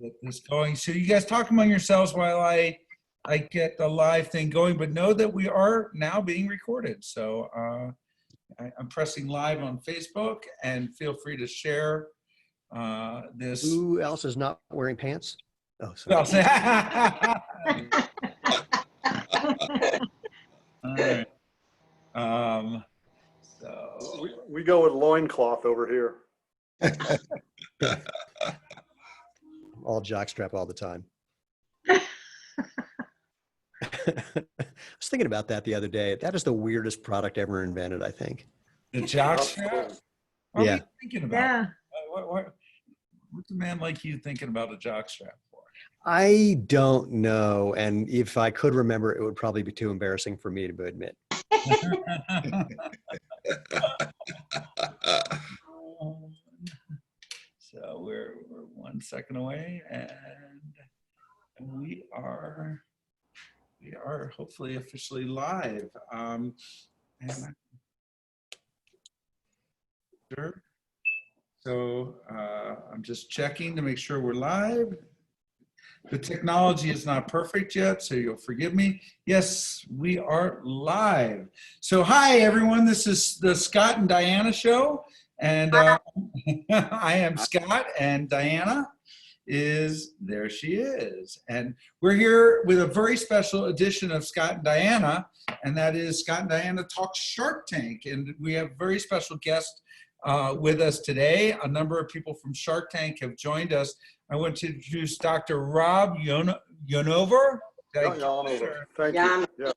get this going. So you guys talk among yourselves while I get the live thing going, but know that we are now being recorded. So I'm pressing live on Facebook, and feel free to share this. Who else is not wearing pants? Oh, Well, sorry. all right. So We go with loincloth over here. All jockstrap all the time. I was thinking about that the other day. That is the weirdest product ever invented, I think. the jockstrap. What Yeah. are you thinking about? Yeah. What's a man like you thinking about a jockstrap for? I don't know. And if I could remember, it would probably be too embarrassing for me to admit. So we're 1 second away, and we are hopefully officially live. Sure. So I'm just checking to make sure we're live. The technology is not perfect yet, so you'll forgive me. Yes, we are live. So hi, everyone. This is the Scott and Diana show. And I am Scott, and Diana there she is. And we're here with a very special edition of Scott and Diana, and that is Scott and Diana Talk Shark Tank. And we have a very special guest with us today. A number of people from Shark Tank have joined us. I want to introduce Dr. Rob Yonover. Yonover. Thank you. Yeah.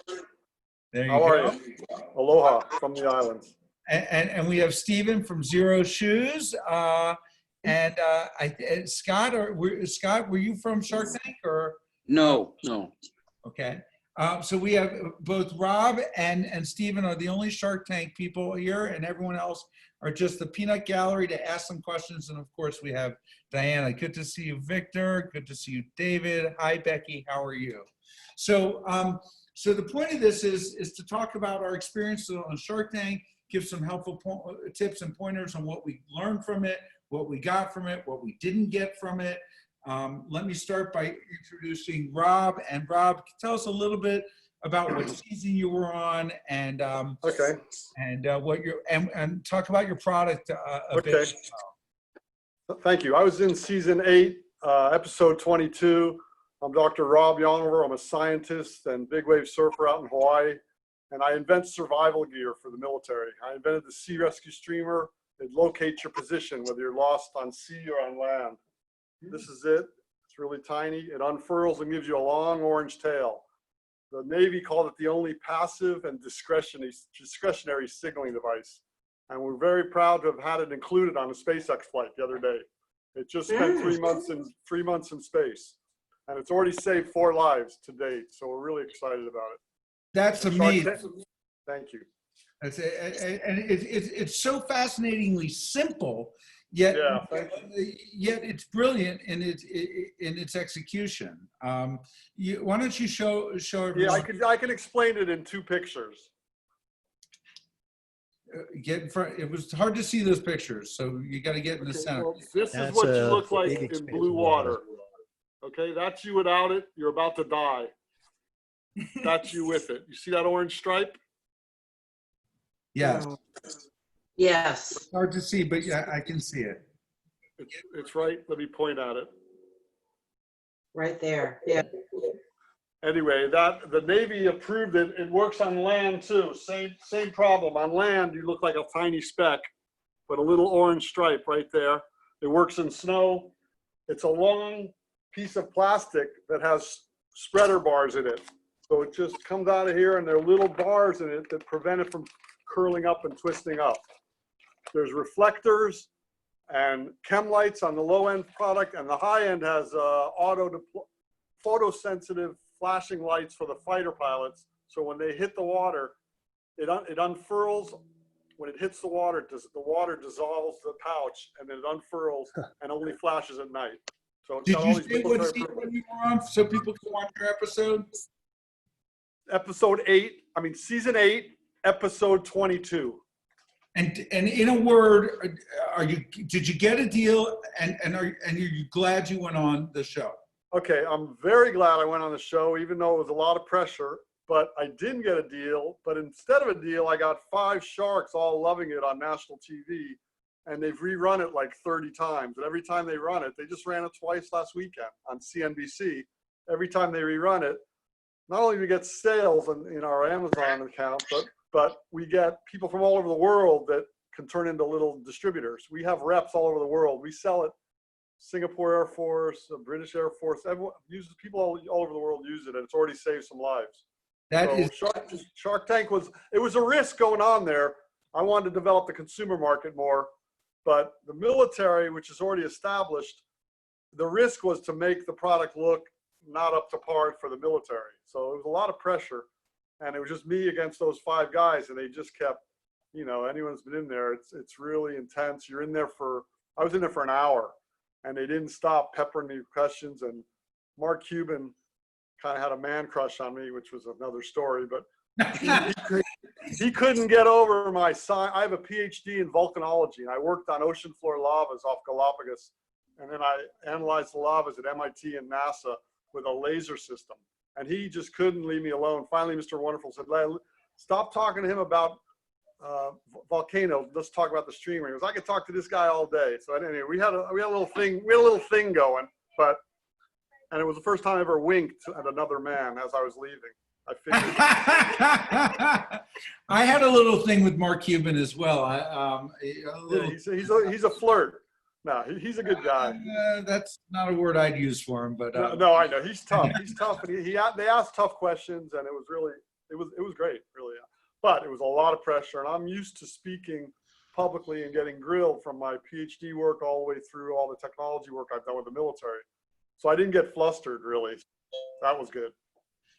There you How go. are you? Aloha from the islands. And we have Stephen from Zero Shoes. Scott, were you from Shark Tank or? No. Okay. So we have both Rob and Stephen are the only Shark Tank people here, and everyone else are just the peanut gallery to ask some questions. And of course we have Diana. Good to see you, Victor. Good to see you, David. Hi, Becky. How are you? So, so the point of this is to talk about our experience on Shark Tank, give some helpful tips and pointers on what we learned from it, what we got from it, what we didn't get from it. Let me start by introducing Rob. And Rob, tell us a little bit about what season you were on, and Okay. and what your and talk about your product a Okay. bit. Thank you. I was in season 8, episode 22. I'm Dr. Rob Yonover. I'm a scientist and big wave surfer out in Hawaii, and I invent survival gear for the military. I invented the sea rescue streamer. It locates your position whether you're lost on sea or on land. This is it. It's really tiny. It unfurls and gives you a long orange tail. The Navy called it the only passive and discretionary signaling device. And we're very proud to have had it included on a SpaceX flight the other day. It just spent 3 months in space. And it's already saved 4 lives to date. So we're really excited about it. That's amazing. Thank you. That's and it's so fascinatingly simple, yet yet it's brilliant in its execution. Why don't you show everyone? Yeah, I can explain it in 2 pictures. Get in front. It was hard to see those pictures, so you got to get in the center. Well, this is what you look like in blue water. Okay, that's you without it. You're about to die. That's you with it. You see that orange stripe? Yes. Yes. It's hard to see, but yeah, I can see it. It's right. Let me point at it. Right there. Yeah. Anyway, the Navy approved it. It works on land too. Same problem. On land, you look like a tiny speck, but a little orange stripe right there. It works in snow. It's a long piece of plastic that has spreader bars in it. So it just comes out of here, and there are little bars in it that prevent it from curling up and twisting up. There's reflectors and chem lights on the low end product, and the high end has photosensitive flashing lights for the fighter pilots. So when they hit the water, it unfurls. When it hits the water dissolves the pouch, and then it unfurls and only flashes at night. So it's Did got you all these say what military season you were on so people can watch your episode? season 8, episode 22. And in a word, did you get a deal, and are you glad you went on the show? Okay, I'm very glad I went on the show, even though it was a lot of pressure, but I didn't get a deal. But instead of a deal, I got 5 sharks all loving it on national TV, and they've rerun it like 30 times. And every time they run it, they just ran it twice last weekend on CNBC. Every time they rerun it, not only do we get sales in our Amazon account, but we get people from all over the world that can turn into little distributors. We have reps all over the world. We sell it. Singapore Air Force, British Air Force, everyone uses, people all over the world use it, and it's already saved some lives. Shark Tank it was a risk going on there. I wanted to develop the consumer market more, but the military, which is already established, the risk was to make the product look not up to par for the military. So it was a lot of pressure, and it was just me against those 5 guys, and they just kept, anyone who's been in there, it's really intense. I was in there for an hour. And they didn't stop peppering me with questions. And Mark Cuban kind of had a man crush on me, which was another story. But he couldn't get over my sign. I have a PhD in volcanology, and I worked on ocean floor lavas off Galapagos. And then I analyzed the lavas at MIT and NASA with a laser system. And he just couldn't leave me alone. Finally, Mr. Wonderful said, stop talking to him about volcanoes. Let's talk about the streamer. He goes, I could talk to this guy all day. So anyway, we had a little thing going, and it was the first time I ever winked at another man as I was leaving. I figured. I had a little thing with Mark Cuban as well. He's a flirt. No, he's a good guy. That's not a word I'd use for him, but no, I know he's tough. He's tough, and they asked tough questions, and it was great, really. But it was a lot of pressure, and I'm used to speaking publicly and getting grilled from my PhD work all the way through all the technology work I've done with the military. So I didn't get flustered, really. That was good.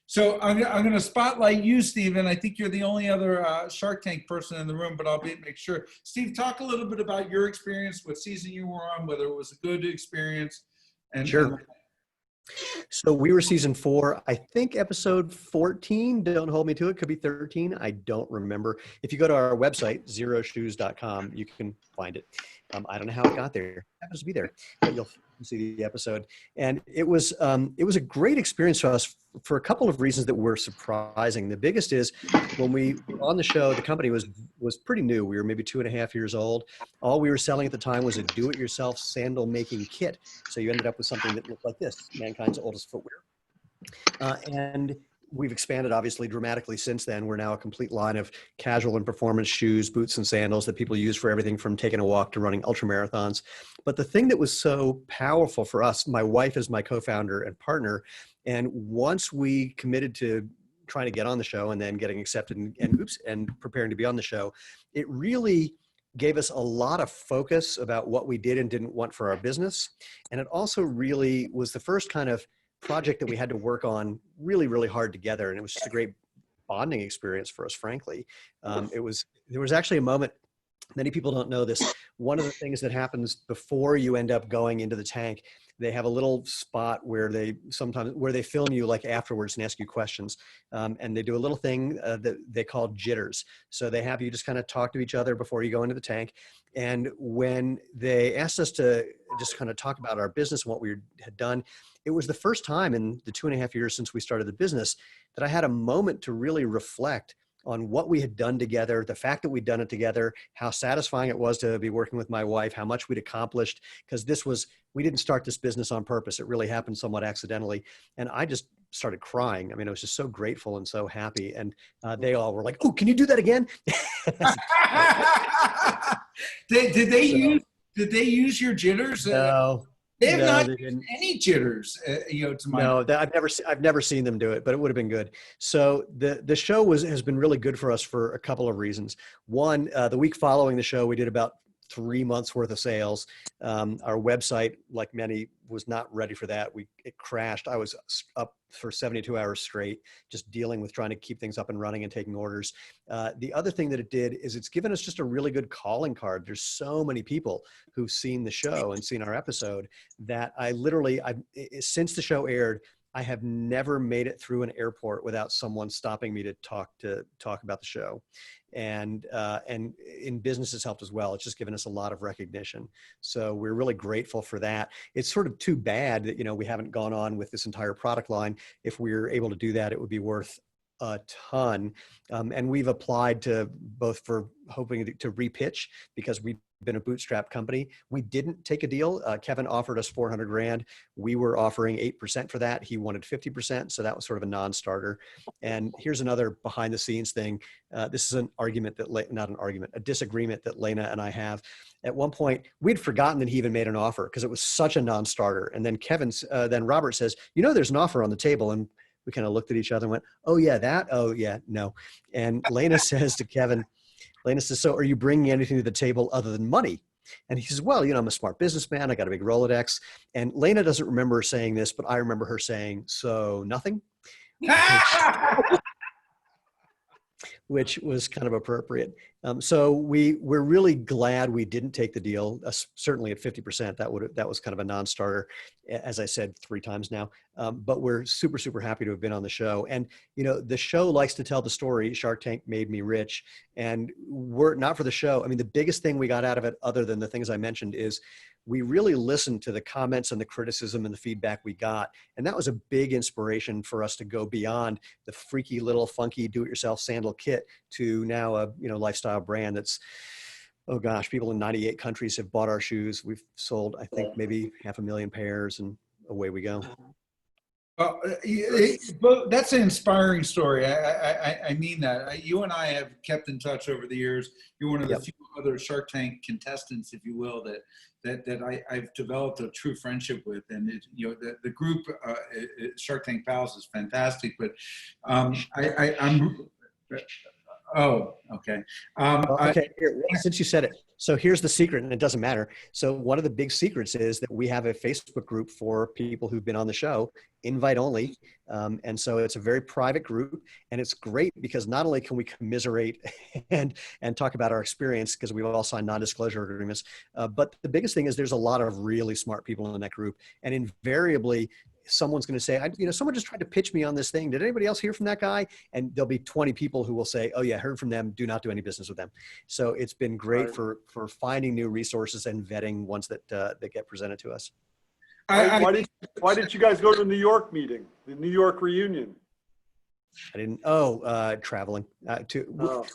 So I'm going to spotlight you, Stephen. I think you're the only other Shark Tank person in the room, but I'll make sure. Steve, talk a little bit about your experience, what season you were on, whether it was a good experience. Sure. So we were season 4, I think episode 14. Don't hold me to it. Could be 13. I don't remember. If you go to our website, zeroshoes.com, you can find it. I don't know how it got there. It happens to be there, but you'll see the episode. And it was a great experience for us for a couple of reasons that were surprising. The biggest is when we were on the show, the company was pretty new. We were maybe 2.5 years old. All we were selling at the time was a do-it-yourself sandal making kit. So you ended up with something that looked like this, mankind's oldest footwear. And we've expanded obviously dramatically since then. We're now a complete line of casual and performance shoes, boots, and sandals that people use for everything from taking a walk to running ultra marathons. But the thing that was so powerful for us, my wife is my co-founder and partner. And once we committed to trying to get on the show and then getting accepted and preparing to be on the show, it really gave us a lot of focus about what we did and didn't want for our business. And it also really was the first kind of project that we had to work on really, really hard together. And it was just a great bonding experience for us, frankly. There was actually a moment, many people don't know this. One of the things that happens before you end up going into the tank, they have a little spot where they film you like afterwards and ask you questions. And they do a little thing that they call jitters. So they have you just kind of talk to each other before you go into the tank. And when they asked us to just kind of talk about our business and what we had done, it was the first time in the 2.5 years since we started the business that I had a moment to really reflect on what we had done together, the fact that we'd done it together, how satisfying it was to be working with my wife, how much we'd accomplished, because we didn't start this business on purpose. It really happened somewhat accidentally. And I just started crying. I mean, I was just so grateful and so happy. And they all were like, oh, can you do that again? Did they use your jitters? No. They have not used any jitters, to my No, I've never seen them do it, but it would have been good. So the show has been really good for us for a couple of reasons. One, the week following the show, we did about 3 months worth of sales. Our website, like many, was not ready for that. It crashed. I was up for 72 hours straight, just dealing with trying to keep things up and running and taking orders. The other thing that it did is it's given us just a really good calling card. There's so many people who've seen the show and seen our episode that since the show aired, I have never made it through an airport without someone stopping me to talk about the show. And in business has helped as well. It's just given us a lot of recognition. So we're really grateful for that. It's sort of too bad that, you know, we haven't gone on with this entire product line. If we were able to do that, it would be worth a ton. And we've applied to both for hoping to repitch, because we've been a bootstrap company. We didn't take a deal. Kevin offered us 400 grand. We were offering 8% for that. He wanted 50%. So that was sort of a non-starter. And here's another behind the scenes thing. This is an argument that, not an argument, a disagreement that Lena and I have. At one point, we'd forgotten that he even made an offer because it was such a non-starter. And then then Robert says, you know, there's an offer on the table. And we kind of looked at each other and went, oh yeah, that? Oh yeah, no. And Lena says to Kevin, Lena says, so are you bringing anything to the table other than money? And he says, well, you know, I'm a smart businessman. I got a big Rolodex. And Lena doesn't remember saying this, but I remember her saying, so nothing, which was kind of appropriate. So we're really glad we didn't take the deal. Certainly at 50%, that was kind of a non-starter, as I said 3 times now. But we're super, super happy to have been on the show. And you know, the show likes to tell the story. Shark Tank made me rich, and we're not for the show. I mean, the biggest thing we got out of it, other than the things I mentioned, is we really listened to the comments and the criticism and the feedback we got. And that was a big inspiration for us to go beyond the freaky little funky do-it-yourself sandal kit to now a, you know, lifestyle brand that's, oh gosh, people in 98 countries have bought our shoes. We've sold, I think, maybe 500,000 pairs, and away we go. Well, but that's an inspiring story. I mean that. You and I have kept in touch over the years. You're one of the few other Shark Tank contestants, if you will, that I've developed a true friendship with. And it, you know, the group Shark Tank Pals is fantastic. But I'm. Oh, okay. Okay, here, since you said it, so here's the secret, and it doesn't matter. So one of the big secrets is that we have a Facebook group for people who've been on the show, invite only. And so it's a very private group, and it's great because not only can we commiserate and talk about our experience, because we've all signed non-disclosure agreements, but the biggest thing is there's a lot of really smart people in that group, and invariably, someone's going to say, you know, someone just tried to pitch me on this thing. Did anybody else hear from that guy? And there'll be 20 people who will say, oh yeah, heard from them. Do not do any business with them. So it's been great for finding new resources and vetting ones that get presented to us. Why did you guys go to the New York meeting, the New York reunion? I didn't. Traveling.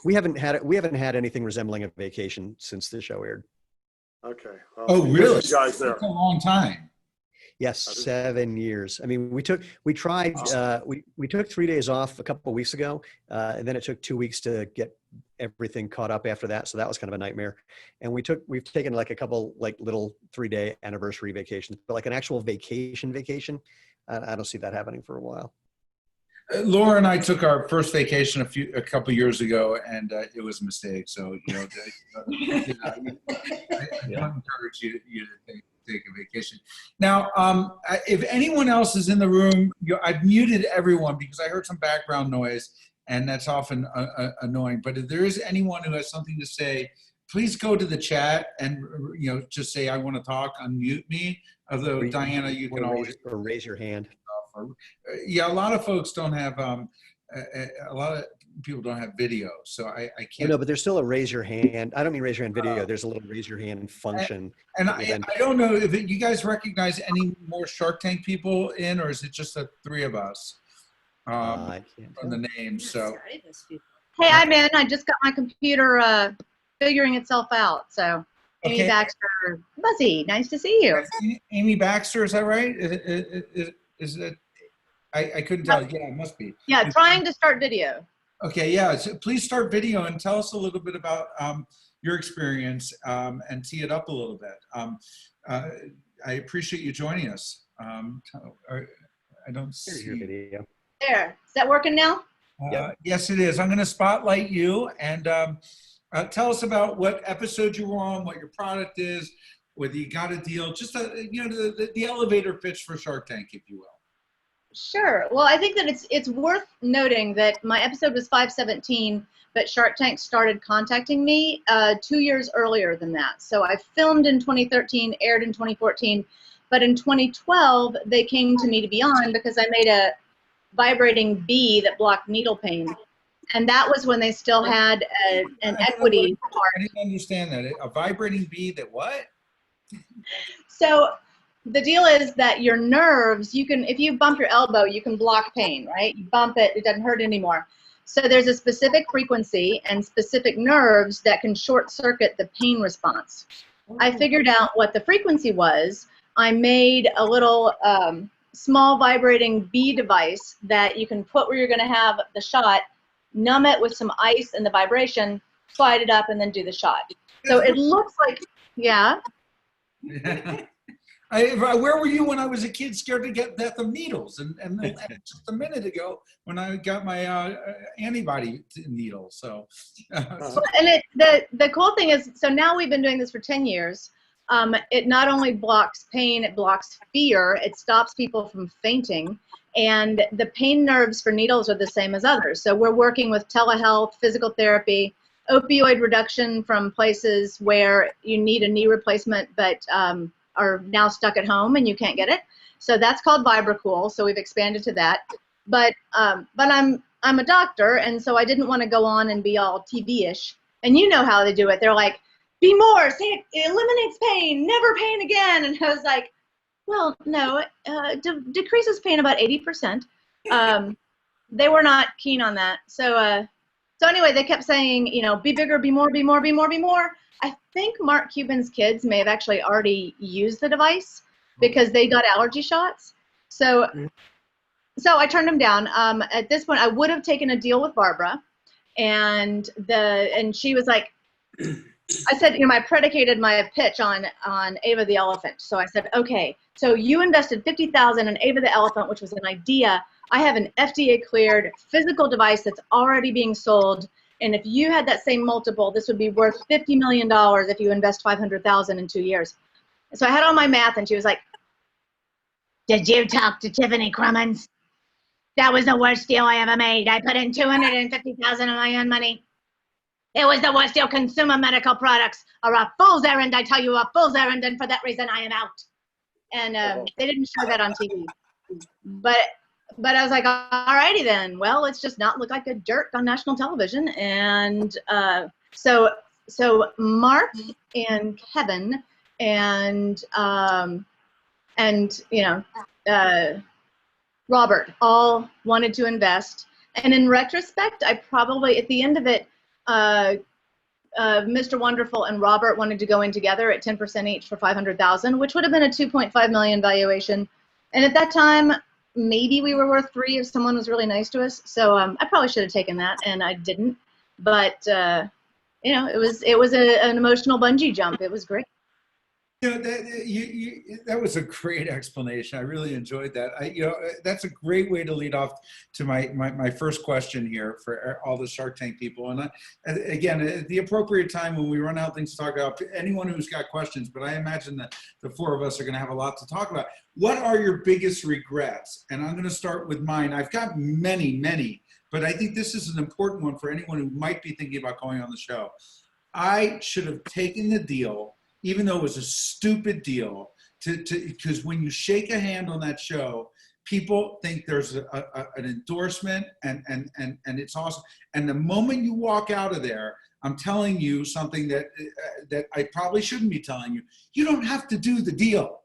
We haven't had anything resembling a vacation since the show aired. Okay. Well, oh, really? You guys there. That's a long time. Yes, 7 years. I mean, we took 3 days off a couple of weeks ago, and then it took 2 weeks to get everything caught up after that. So that was kind of a nightmare. And we've taken like a couple like little 3-day anniversary vacations, but like an actual vacation, I don't see that happening for a while. Laura and I took our first vacation a couple years ago, and it was a mistake. So, you know, I don't encourage you to take a vacation. Now, if anyone else is in the room, I've muted everyone because I heard some background noise, and that's often annoying. But if there is anyone who has something to say, please go to the chat and, you know, just say, I want to talk, unmute me. Although, Diana, you can always raise your hand. Yeah, a lot of folks don't have, a lot of people don't have video, so I can't. No, but there's still a raise your hand. I don't mean raise your hand video. There's a little raise your hand function. And I don't know if you guys recognize any more Shark Tank people in, or is it just the 3 of us I can't from the names? So. Hey, I'm in. I just got my computer figuring itself out. So, Amy Baxter, Buzzy, nice to see you. Amy Baxter, is that right? Is it? I couldn't tell. Yeah, it must be. Yeah, trying to start video. Okay, yeah. So please start video and tell us a little bit about your experience and tee it up a little bit. I appreciate you joining us. I don't see your video. There. Is that working now? Yes, it is. I'm going to spotlight you and tell us about what episode you were on, what your product is, whether you got a deal, just you know, the elevator pitch for Shark Tank, if you will. Sure. Well, I think that it's worth noting that my episode was 517, but Shark Tank started contacting me 2 years earlier than that. So I filmed in 2013, aired in 2014, But in 2012, they came to me to be on because I made a vibrating bee that blocked needle pain. And that was when they still had an equity part. I didn't understand that. A vibrating bee that what? So the deal is that your nerves, you can, if you bump your elbow, you can block pain, right? You bump it, it doesn't hurt anymore. So there's a specific frequency and specific nerves that can short circuit the pain response. I figured out what the frequency was. I made a little small vibrating bee device that you can put where you're going to have the shot, numb it with some ice and the vibration, slide it up, and then do the shot. So it looks like, yeah. Where were you when I was a kid, scared to death of needles? And just a minute ago, when I got my antibody needle. So, And the cool thing is, so now we've been doing this for 10 years. It not only blocks pain, it blocks fear. It stops people from fainting. And the pain nerves for needles are the same as others. So we're working with telehealth, physical therapy, opioid reduction from places where you need a knee replacement but are now stuck at home and you can't get it. So that's called VibraCool. So we've expanded to that. But I'm a doctor, and so I didn't want to go on and be all TV-ish. And you know how they do it. They're like, be more, say it eliminates pain, never pain again. And I was like, well, no, decreases pain about 80%. They were not keen on that. So anyway, they kept saying, you know, be bigger, be more, be more, be more, be more. I think Mark Cuban's kids may have actually already used the device because they got allergy shots. So I turned them down. At this point, I would have taken a deal with Barbara, and she was like, I said, you know, I predicated my pitch on Ava the elephant. So I said, okay, so you invested $50,000 in Ava the elephant, which was an idea. I have an FDA cleared physical device that's already being sold. And if you had that same multiple, this would be worth $50 million if you invest $500,000 in 2 years. So I had all my math, and she was like, did you talk to Tiffany Crummins? That was the worst deal I ever made. I put in $250,000 of my own money. It was the worst deal. Consumer medical products are a fool's errand. I tell you, a fool's errand, and for that reason, I am out. And they didn't show that on TV. But I was like, all righty then. Well, let's just not look like a jerk on national television. And so Mark and Kevin and you know, Robert all wanted to invest. And in retrospect, I probably, at the end of it, Mr. Wonderful and Robert wanted to go in together at 10% each for $500,000, which would have been a $2.5 million valuation. And at that time, maybe we were worth $3 million if someone was really nice to us. So I probably should have taken that, and I didn't. But you know, it was an emotional bungee jump. It was great. You know, that was a great explanation. I really enjoyed that. You know, that's a great way to lead off to my first question here for all the Shark Tank people. And again, at the appropriate time when we run out of things to talk about, anyone who's got questions, but I imagine that the four of us are going to have a lot to talk about. What are your biggest regrets? And I'm going to start with mine. I've got many, but I think this is an important one for anyone who might be thinking about going on the show. I should have taken the deal, even though it was a stupid deal, because when you shake a hand on that show, people think there's an endorsement and it's awesome. And the moment you walk out of there, I'm telling you something that I probably shouldn't be telling you. You don't have to do the deal.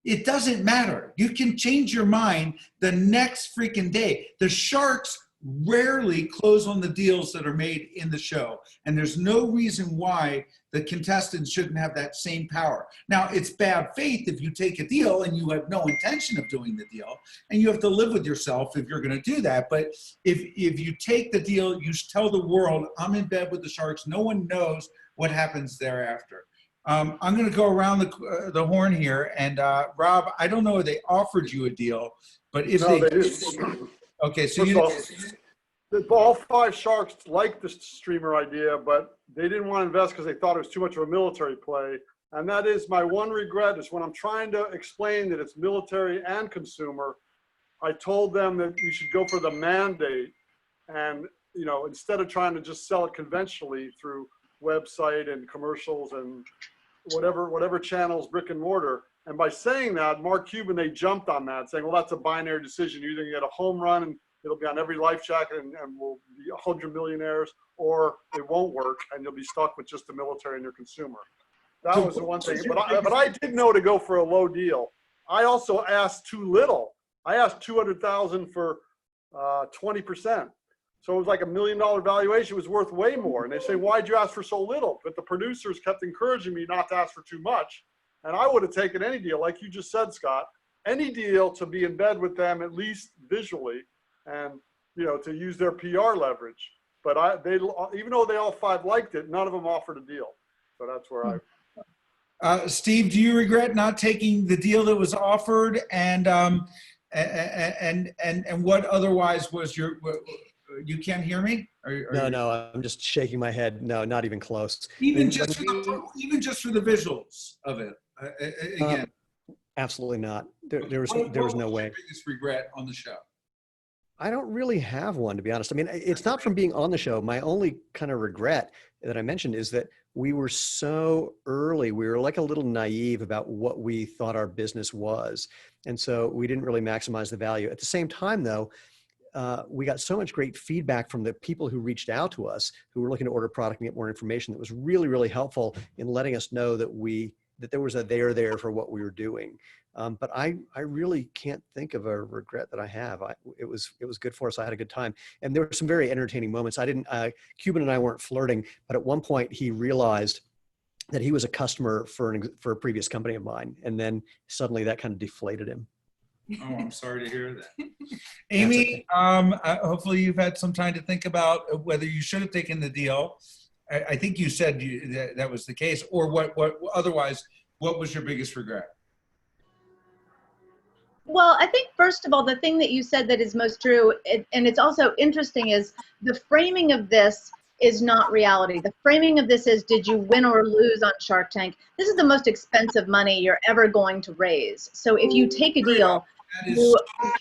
It doesn't matter. You can change your mind the next freaking day. The Sharks rarely close on the deals that are made in the show. And there's no reason why the contestants shouldn't have that same power. Now, it's bad faith if you take a deal and you have no intention of doing the deal, and you have to live with yourself if you're going to do that. But if you take the deal, you tell the world, I'm in bed with the Sharks. No one knows what happens thereafter. I'm going to go around the horn here. And Rob, I don't know if they offered you a deal, but if No, they didn't. Okay, so all 5 Sharks liked the streamer idea, but they didn't want to invest because they thought it was too much of a military play. And that is my one regret, is when I'm trying to explain that it's military and consumer, I told them that you should go for the mandate, and you know, instead of trying to just sell it conventionally through website and commercials and whatever channels, brick and mortar. And by saying that, Mark Cuban, they jumped on that, saying, well, that's a binary decision. You're either going to get a home run and it'll be on every life jacket and we'll be 100 millionaires, or it won't work and you'll be stuck with just the military and your consumer. That was the one thing. But I did know to go for a low deal. I also asked too little. I asked 200,000 for 20%. So it was like $1 million valuation. It was worth way more. And they say, why'd you ask for so little? But the producers kept encouraging me not to ask for too much. And I would have taken any deal, like you just said, Scott, any deal to be in bed with them, at least visually, and, you know, to use their PR leverage. But even though they all 5 liked it, none of them offered a deal. So that's where Steve, do you regret not taking the deal that was offered? And what otherwise was your, you can't hear me? No, I'm just shaking my head. No, not even close. Even just for the visuals of it, again. Absolutely not. There was no way. What was your biggest regret on the show? I don't really have one, to be honest. I mean, it's not from being on the show. My only kind of regret that I mentioned is that we were so early. We were like a little naive about what we thought our business was. And so we didn't really maximize the value. At the same time, though, we got so much great feedback from the people who reached out to us, who were looking to order product and get more information, that was really, really helpful in letting us know that there was a there for what we were doing. But I really can't think of a regret that I have. It was good for us. I had a good time. And there were some very entertaining moments. Cuban and I weren't flirting, but at one point he realized that he was a customer for a previous company of mine. And then suddenly that kind of deflated him. Oh, I'm sorry to hear that. Amy, hopefully you've had some time to think about whether you should have taken the deal. I think you said that was the case, or what otherwise, what was your biggest regret? Well, I think first of all, the thing that you said that is most true, and it's also interesting, is the framing of this is not reality. The framing of this is, did you win or lose on Shark Tank? This is the most expensive money you're ever going to raise. So if you take a deal,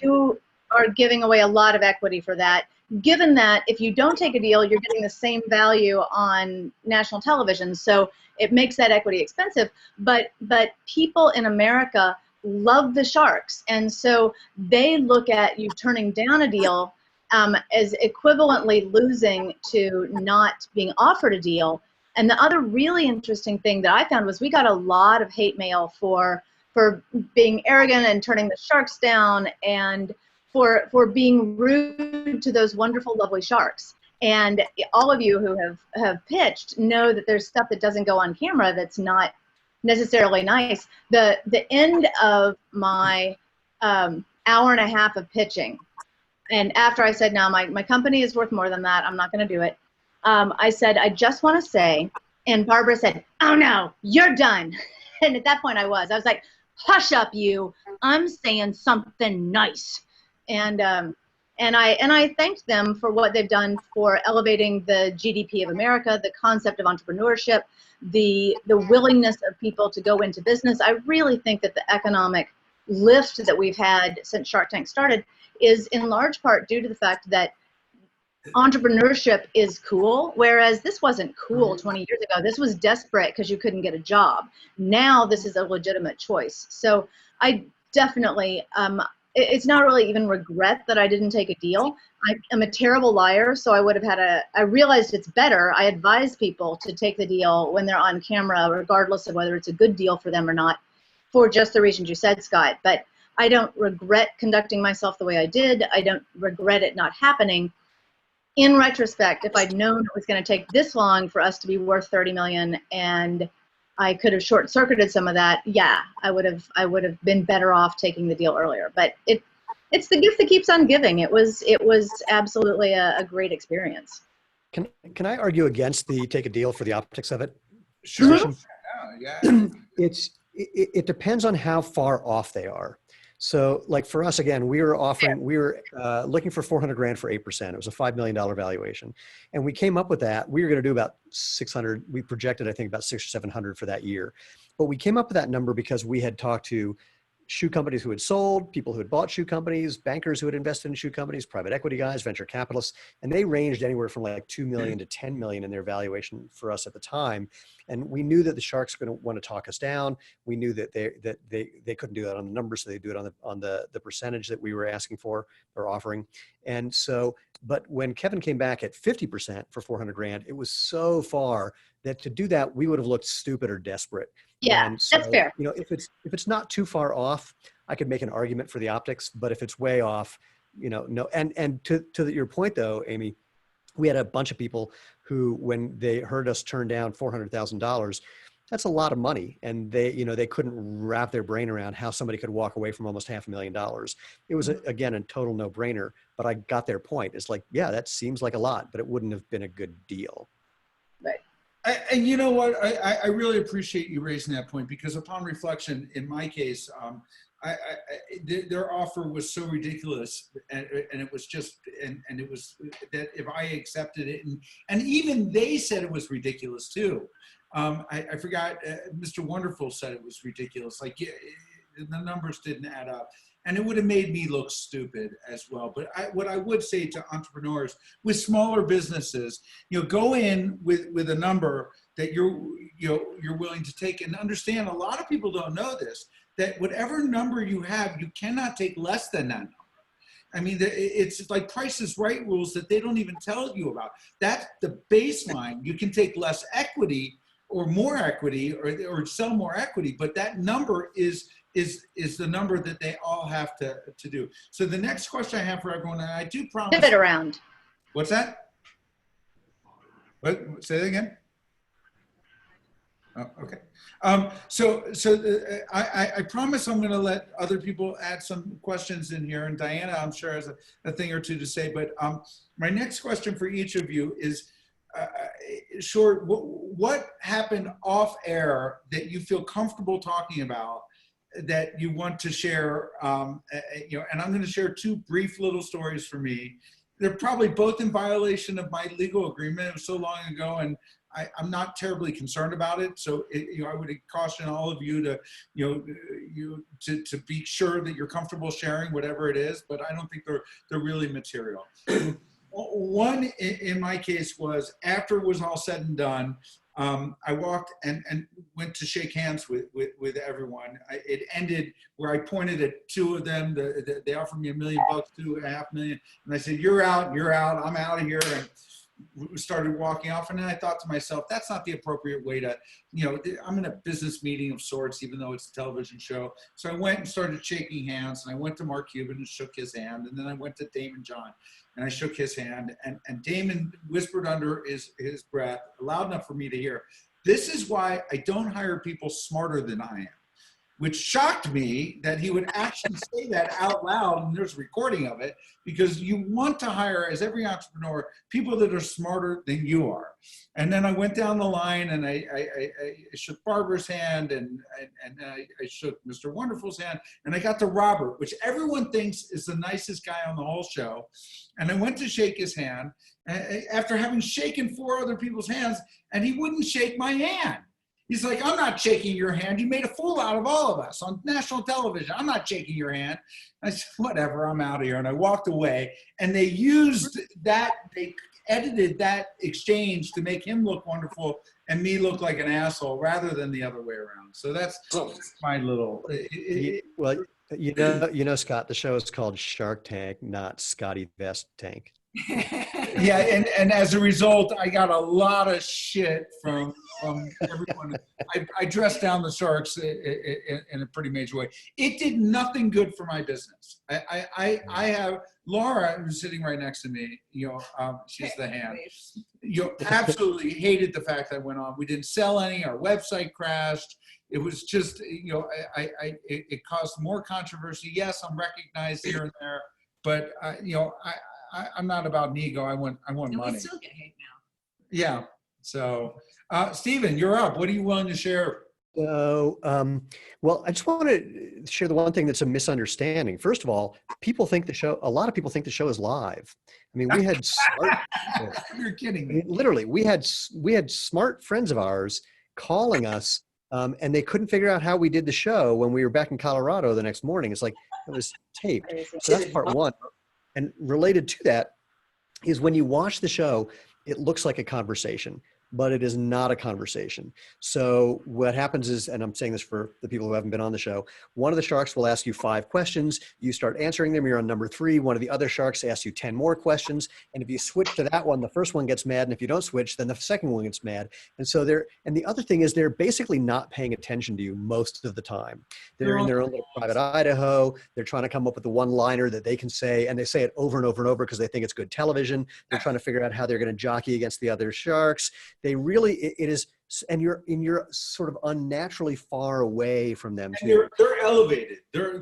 you are giving away a lot of equity for that. Given that if you don't take a deal, you're getting the same value on national television. So it makes that equity expensive. But people in America love the Sharks. And so they look at you turning down a deal as equivalently losing to not being offered a deal. And the other really interesting thing that I found was we got a lot of hate mail for being arrogant and turning the Sharks down, and for being rude to those wonderful, lovely Sharks. And all of you who have pitched know that there's stuff that doesn't go on camera that's not necessarily nice. The end of my hour and a half of pitching, and after I said, no, my company is worth more than that, I'm not going to do it, I said, I just want to say, and Barbara said, oh no, you're done. And at that point I was like, hush up you, I'm saying something nice. And I thanked them for what they've done for elevating the GDP of America, the concept of entrepreneurship, the willingness of people to go into business. I really think that the economic lift that we've had since Shark Tank started is in large part due to the fact that entrepreneurship is cool, whereas this wasn't cool 20 years ago. This was desperate because you couldn't get a job. Now this is a legitimate choice. So I definitely, it's not really even regret that I didn't take a deal. I am a terrible liar, so I would have had I realized it's better. I advise people to take the deal when they're on camera, regardless of whether it's a good deal for them or not, for just the reasons you said, Scott. But I don't regret conducting myself the way I did. I don't regret it not happening. In retrospect, if I'd known it was going to take this long for us to be worth 30 million and I could have short-circuited some of that, yeah, I would have been better off taking the deal earlier. But it's the gift that keeps on giving. It was absolutely a great experience. Can I argue against the take a deal for the optics of it? Sure. Yeah. It depends on how far off they are. So like for us, again, we were looking for 400 grand for 8%. It was a $5 million valuation. And we came up with that. We were going to do about 600. We projected, I think, about 600 or 700 for that year. But we came up with that number because we had talked to shoe companies who had sold, people who had bought shoe companies, bankers who had invested in shoe companies, private equity guys, venture capitalists, and they ranged anywhere from like 2 million to 10 million in their valuation for us at the time. And we knew that the sharks were going to want to talk us down. We knew that they couldn't do that on the numbers, so they do it on the percentage that we were asking for or offering. And so, but when Kevin came back at 50% for 400 grand, it was so far that to do that, we would have looked stupid or desperate. Yeah, And so, that's fair. you know, if it's not too far off, I could make an argument for the optics, but if it's way off, you know, no. And to your point though, Amy, we had a bunch of people who, when they heard us turn down $400,000, that's a lot of money. And they couldn't wrap their brain around how somebody could walk away from almost $500,000. It was, again, a total no brainer, but I got their point. It's like, yeah, that seems like a lot, but it wouldn't have been a good deal. Right. And you know what? I really appreciate you raising that point, because upon reflection, in my case, their offer was so ridiculous, and it was just, and it was that if I accepted it, and even they said it was ridiculous too. I forgot, Mr. Wonderful said it was ridiculous. Like, the numbers didn't add up. And it would have made me look stupid as well. But what I would say to entrepreneurs with smaller businesses, go in with a number that you're willing to take, and understand, a lot of people don't know this, that whatever number you have, you cannot take less than that number. I mean, it's like Price is Right rules that they don't even tell you about. That's the baseline. You can take less equity or more equity, or sell more equity, but that number is the number that they all have to do. So the next question I have for everyone, and I do promise. Pivot around. What's that? What? Say that again. Oh, okay. I promise I'm going to let other people add some questions in here, and Diana, I'm sure, has a thing or two to say. But my next question for each of you is, short. What happened off air that you feel comfortable talking about, that you want to share? And I'm going to share two brief little stories for me. They're probably both in violation of my legal agreement. It was so long ago, and I'm not terribly concerned about it. So I would caution all of you to be sure that you're comfortable sharing whatever it is, but I don't think they're really material. One in my case was, after it was all said and done, I walked and went to shake hands with everyone. It ended where I pointed at two of them. They offered me $1 million, $2.5 million, and I said, "You're out. I'm out of here." And we started walking off, and then I thought to myself, that's not the appropriate way to, I'm in a business meeting of sorts, even though it's a television show. So I went and started shaking hands, and I went to Mark Cuban and shook his hand, and then I went to Damon John and I shook his hand, and Damon whispered under his breath, loud enough for me to hear, "This is why I don't hire people smarter than I am," which shocked me that he would actually say that out loud, and there's a recording of it, because you want to hire, as every entrepreneur, people that are smarter than you are. And then I went down the line, and I shook Barbara's hand, and I shook Mr. Wonderful's hand, and I got to Robert, which everyone thinks is the nicest guy on the whole show. And I went to shake his hand after having shaken 4 other people's hands, and he wouldn't shake my hand. He's like, "I'm not shaking your hand. You made a fool out of all of us on national television. I'm not shaking your hand." I said, "Whatever, I'm out of here." And I walked away, and they used that, they edited that exchange to make him look wonderful and me look like an asshole, rather than the other way around. So that's my little. Well, Scott, the show is called Shark Tank, not SCOTTeVEST Tank. Yeah, and as a result, I got a lot of shit from everyone. I dressed down the sharks in a pretty major way. It did nothing good for my business. I have Laura, who's sitting right next to me. She's the hand. Absolutely hated the fact that I went on. We didn't sell any. Our website crashed. It was just, it caused more controversy. Yes, I'm recognized here and there, but I'm not about an ego. I want money. We still get hate now. Yeah. So, Stephen, you're up. What are you willing to share? So, well, I just want to share the one thing that's a misunderstanding. First of all, a lot of people think the show is live. I mean, we had smart, You're kidding me. literally, we had smart friends of ours calling us And they couldn't figure out how we did the show when we were back in Colorado the next morning. It's like it was taped. Crazy. So that's part one. And related to that is when you watch the show, it looks like a conversation, but it is not a conversation. So what happens is, and I'm saying this for the people who haven't been on the show, one of the sharks will ask you 5 questions. You start answering them. You're on number 3. One of the other sharks asks you 10 more questions. And if you switch to that one, the first one gets mad. And if you don't switch, then the second one gets mad. And so and the other thing is they're basically not paying attention to you most of the time. They're in their own little private Idaho. They're trying to come up with the one-liner that they can say, and they say it over and over and over because they think it's good television. They're trying to figure out how they're going to jockey against the other sharks. They really, it is, and you're sort of unnaturally far away from them too. They're elevated. They're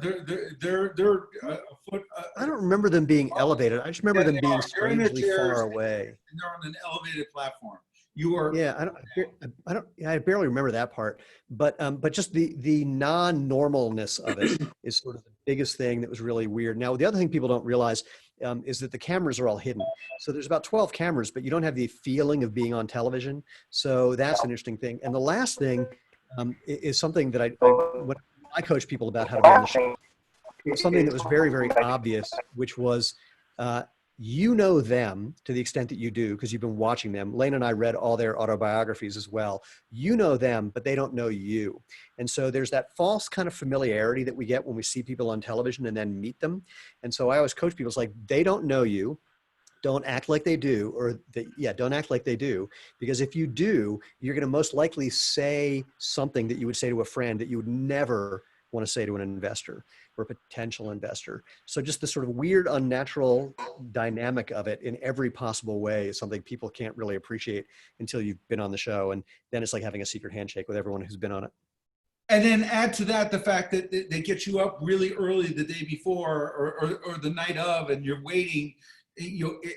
a foot. I don't remember them being elevated. I just remember them being They're in their strangely chairs, far away. and they're on an elevated platform. You are. Yeah, I barely remember that part, but just the non-normalness of it is sort of the biggest thing that was really weird. Now, the other thing people don't realize is that the cameras are all hidden. So there's about 12 cameras, but you don't have the feeling of being on television. So that's an interesting thing. And the last thing is something that when I coach people about how to be on the show, it was something that was very, very obvious, which was, you know them to the extent that you do because you've been watching them. Lane and I read all their autobiographies as well. You know them, but they don't know you. And so there's that false kind of familiarity that we get when we see people on television and then meet them. And so I always coach people, it's like, they don't know you. Don't act like they do, don't act like they do. Because if you do, you're going to most likely say something that you would say to a friend that you would never want to say to an investor or a potential investor. So just the sort of weird, unnatural dynamic of it in every possible way is something people can't really appreciate until you've been on the show. And then it's like having a secret handshake with everyone who's been on it. And then add to that the fact that they get you up really early the day before or the night of, and you're waiting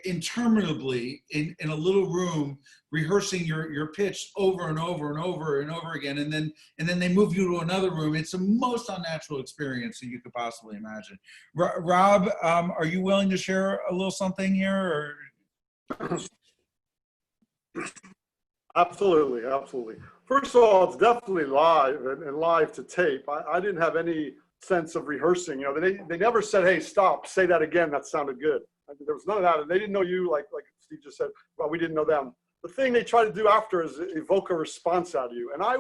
interminably in a little room rehearsing your pitch over and over and over and over again, and then they move you to another room. It's the most unnatural experience that you could possibly imagine. Rob, are you willing to share a little something here? Or? Absolutely. First of all, it's definitely live and live to tape. I didn't have any sense of rehearsing. They never said, "Hey, stop, say that again. That sounded good." There was none of that, and they didn't know you, like Steve just said. Well, we didn't know them. The thing they try to do after is evoke a response out of you. And I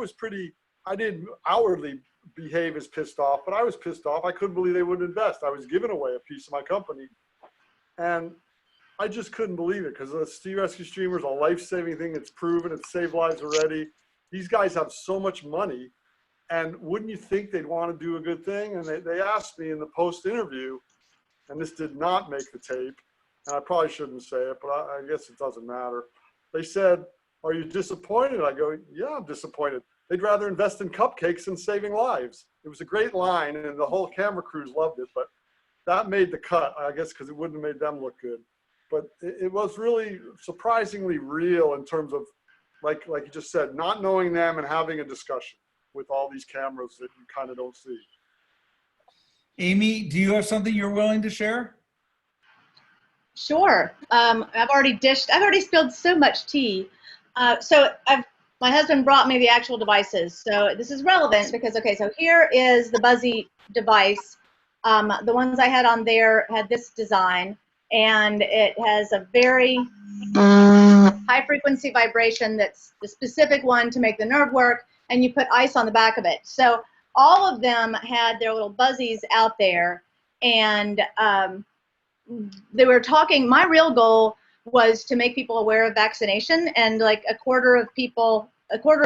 didn't outwardly behave as pissed off, but I was pissed off. I couldn't believe they would invest. I was giving away a piece of my company, and I just couldn't believe it because the Sea Rescue Streamer is a life-saving thing. It's proven. It's saved lives already. These guys have so much money, and wouldn't you think they'd want to do a good thing? And they asked me in the post-interview, and this did not make the tape, and I probably shouldn't say it, but I guess it doesn't matter. They said, "Are you disappointed?" I go, "Yeah, I'm disappointed. They'd rather invest in cupcakes than saving lives." It was a great line, and the whole camera crews loved it, but that made the cut, I guess, because it wouldn't have made them look good. But it was really surprisingly real in terms of, like you just said, not knowing them and having a discussion with all these cameras that you kind of don't see. Amy, do you have something you're willing to share? Sure. I've already spilled so much tea. My husband brought me the actual devices. So this is relevant because, okay, so here is the Buzzy device. The ones I had on there had this design, and it has a very high frequency vibration that's the specific one to make the nerve work, and you put ice on the back of it. So all of them had their little buzzies out there, and they were talking. My real goal was to make people aware of vaccination, and like a quarter of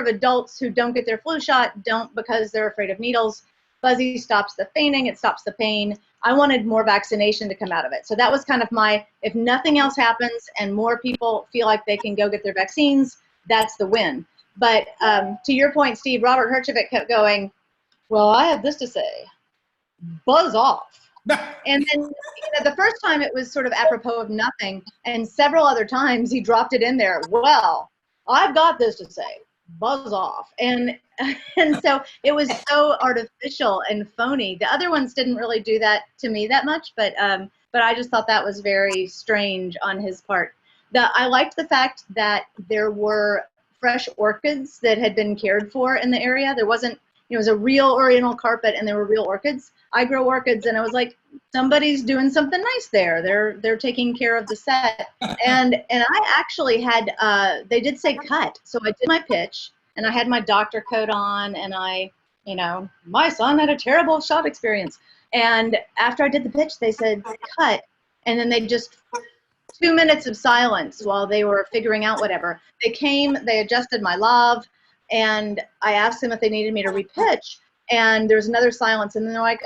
adults who don't get their flu shot don't because they're afraid of needles. Buzzy stops the fainting, it stops the pain. I wanted more vaccination to come out of it. So that was kind of if nothing else happens and more people feel like they can go get their vaccines, that's the win. But to your point, Steve, Robert Herjavec kept going, "Well, I have this to say, buzz off." And then the first time it was sort of apropos of nothing, and several other times he dropped it in there. "Well, I've got this to say, buzz off." And so it was so artificial and phony. The other ones didn't really do that to me that much, but I just thought that was very strange on his part. I liked the fact that there were fresh orchids that had been cared for in the area. There wasn't, it was a real oriental carpet and there were real orchids. I grow orchids, and I was like, somebody's doing something nice there. They're taking care of the set. And I actually had, they did say cut. So I did my pitch, and I had my doctor coat on, and my son had a terrible shot experience. And after I did the pitch, they said cut. And then they just 2 minutes of silence while they were figuring out whatever. They came, they adjusted my lav, and I asked them if they needed me to repitch, and there was another silence, and then they're like,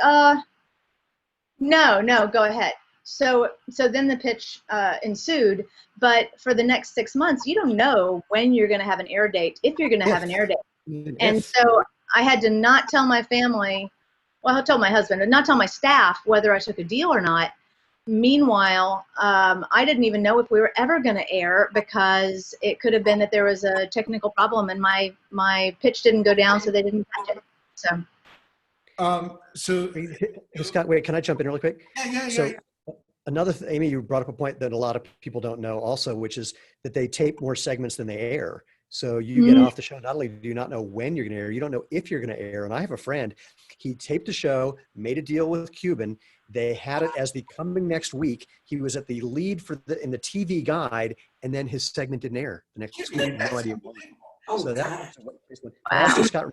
no, go ahead. So then the pitch ensued, but for the next 6 months, you don't know when you're going to have an air date, if you're going to have an air date. And so I had to not tell my family, well, I told my husband, and not tell my staff whether I took a deal or not. Meanwhile, I didn't even know if we were ever going to air, because it could have been that there was a technical problem and my pitch didn't go down, so they didn't catch it. So, Hey, Scott, wait, can I jump in really quick? yeah. So another thing, Amy, you brought up a point that a lot of people don't know also, which is that they tape more segments than they air. So you get off the show, not only do you not know when you're going to air, you don't know if you're going to air. And I have a friend, he taped a show, made a deal with Cuban. They had it as the coming next week. He was at the lead in the TV guide, and then his segment didn't air the next week. No idea why. Oh, So God. I also, Scott,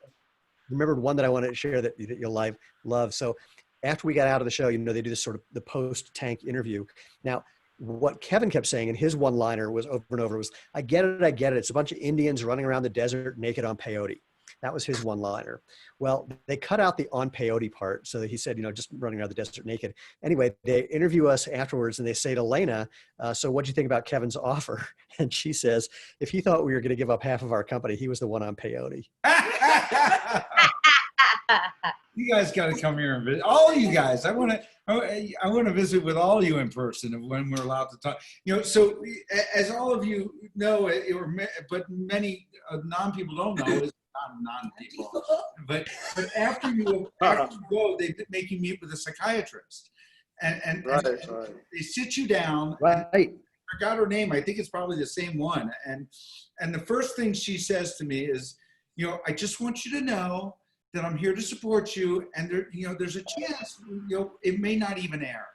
remembered one that I wanted to share that you'll love. So after we got out of the show, they do this sort of the post-tank interview. Now, what Kevin kept saying in his one-liner was over and over was, I get it. It's a bunch of Indians running around the desert naked on peyote. That was his one-liner. Well, they cut out the on peyote part. So he said, just running around the desert naked. Anyway, they interview us afterwards, and they say to Lena, so what'd you think about Kevin's offer? And she says, if he thought we were going to give up half of our company, he was the one on peyote. You guys got to come here and visit. All of you guys. I want to visit with all of you in person when we're allowed to talk. So as all of you know, but many non-people don't know, is not non-people. But after you go, they make you meet with a psychiatrist, and they sit you down. Right. I forgot her name. I think it's probably the same one. And the first thing she says to me is, I just want you to know that I'm here to support you, and there's a chance, it may not even air.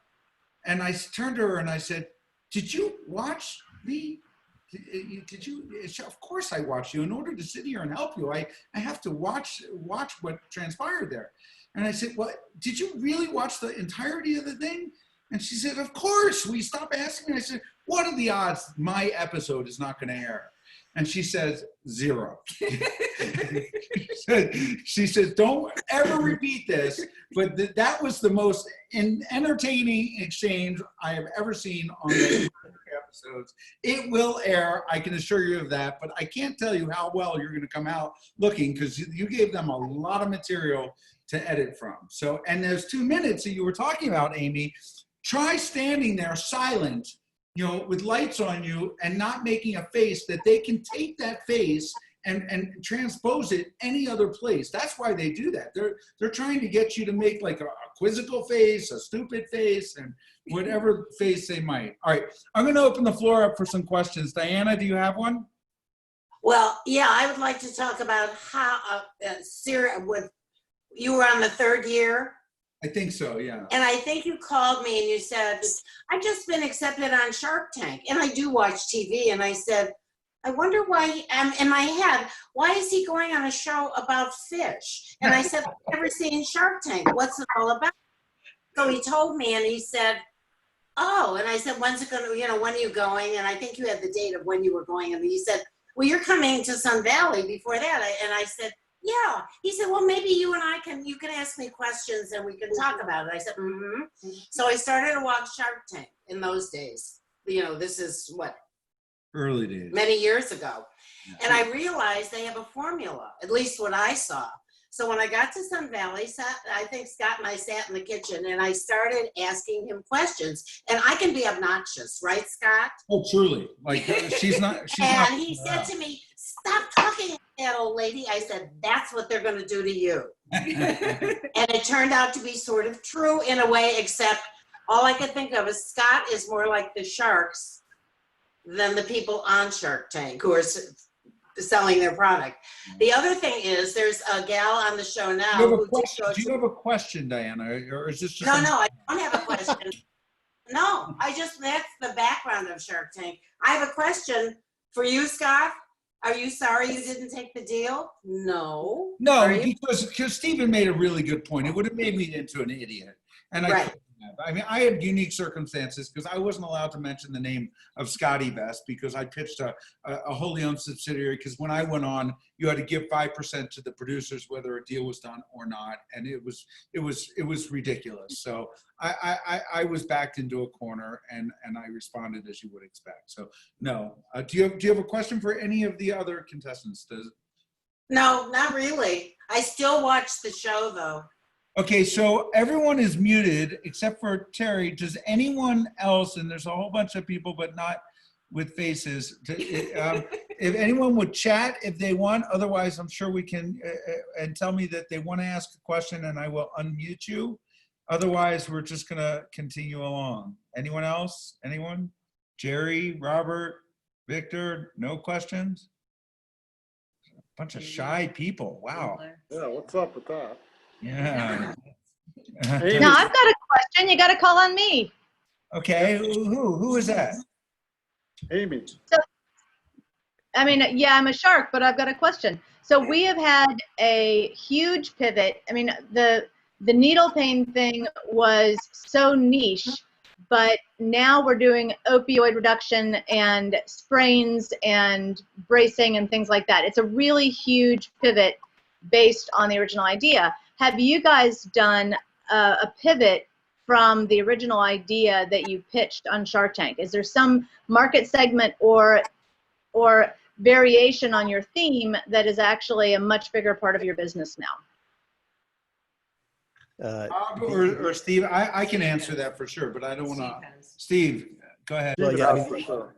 And I turned to her and I said, did you watch me? Did you? Of course I watched you. In order to sit here and help you, I have to watch what transpired there. And I said, well, did you really watch the entirety of the thing? And she said, of course. We stopped asking me. I said, what are the odds my episode is not going to air? And she says, 0. She says, don't ever repeat this. But that was the most entertaining exchange I have ever seen on the episodes. It will air, I can assure you of that. But I can't tell you how well you're going to come out looking, because you gave them a lot of material to edit from. So, and those 2 minutes that you were talking about, Amy, try standing there silent, with lights on you and not making a face that they can take that face and transpose it any other place. That's why they do that. They're trying to get you to make like a quizzical face, a stupid face, and whatever face they might. All right, I'm going to open the floor up for some questions. Diana, do you have one? Well, yeah, I would like to talk about how you were on the 3rd year. I think so, yeah. And I think you called me and you said, I've just been accepted on Shark Tank. And I do watch TV. And I said, I wonder why, in my head, why is he going on a show about fish? And I said, I've never seen Shark Tank. What's it all about? So he told me, and he said, oh, and I said, when's it going to, when are you going? And I think you had the date of when you were going. And he said, well, you're coming to Sun Valley before that. And I said, yeah. He said, well, maybe you and you can ask me questions and we can talk about it. I said, mm-hmm. So I started to watch Shark Tank in those days. This is what? Early days. Many years ago. Yeah. And I realized they have a formula, at least what I saw. So when I got to Sun Valley, I think Scott and I sat in the kitchen and I started asking him questions. And I can be obnoxious, right, Scott? Oh, truly. Like, she's not. And he said to me, stop talking like that, old lady. I said, that's what they're going to do to you. And it turned out to be sort of true in a way, except all I could think of is Scott is more like the sharks than the people on Shark Tank, who are selling their product. The other thing is there's a gal on the show now Do you have a who question, just goes, do you have a question, Diana, or is this just? no, I don't have a question. No, that's the background of Shark Tank. I have a question for you, Scott. Are you sorry you didn't take the deal? No. No, Are you? because Stephen made a really good point. It would have made me into an idiot. And I Right. couldn't have. I mean, I had unique circumstances because I wasn't allowed to mention the name of SCOTTeVEST because I pitched a wholly owned subsidiary, because when I went on, you had to give 5% to the producers whether a deal was done or not. And it was ridiculous. So I was backed into a corner, and I responded as you would expect. So no. Do you have a question for any of the other contestants? No, not really. I still watch the show though. Okay, so everyone is muted except for Terry. Does anyone else, and there's a whole bunch of people, but not with faces, if anyone would chat if they want, otherwise I'm sure we can, and tell me that they want to ask a question and I will unmute you. Otherwise, we're just gonna continue along. Anyone else? Anyone? Jerry, Robert, Victor, no questions? Bunch of shy people, wow. Yeah, what's up with that? Yeah. Amy. No, I've got a question. You got to call on me. Okay, who is that? Amy. I mean, yeah, I'm a shark, but I've got a question. So we have had a huge pivot. I mean, the needle pain thing was so niche, but now we're doing opioid reduction and sprains and bracing and things like that. It's a really huge pivot based on the original idea. Have you guys done a pivot from the original idea that you pitched on Shark Tank? Is there some market segment or variation on your theme that is actually a much bigger part of your business now? Bob or Steve, I can answer that for sure, but I don't want to. Steve, go ahead. Well, yeah, I mean, For sure.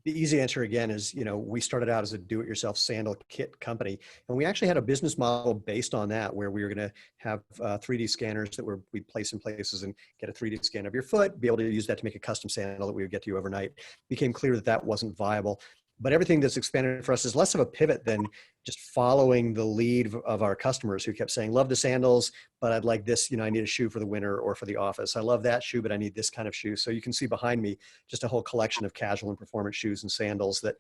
the easy answer again is, we started out as a do-it-yourself sandal kit company, and we actually had a business model based on that, where we were going to have 3D scanners that we'd place in places and get a 3D scan of your foot, be able to use that to make a custom sandal that we would get to you overnight. It became clear that that wasn't viable. But everything that's expanded for us is less of a pivot than just following the lead of our customers who kept saying, love the sandals, but I'd like this, I need a shoe for the winter or for the office. I love that shoe, but I need this kind of shoe. So you can see behind me just a whole collection of casual and performance shoes and sandals that,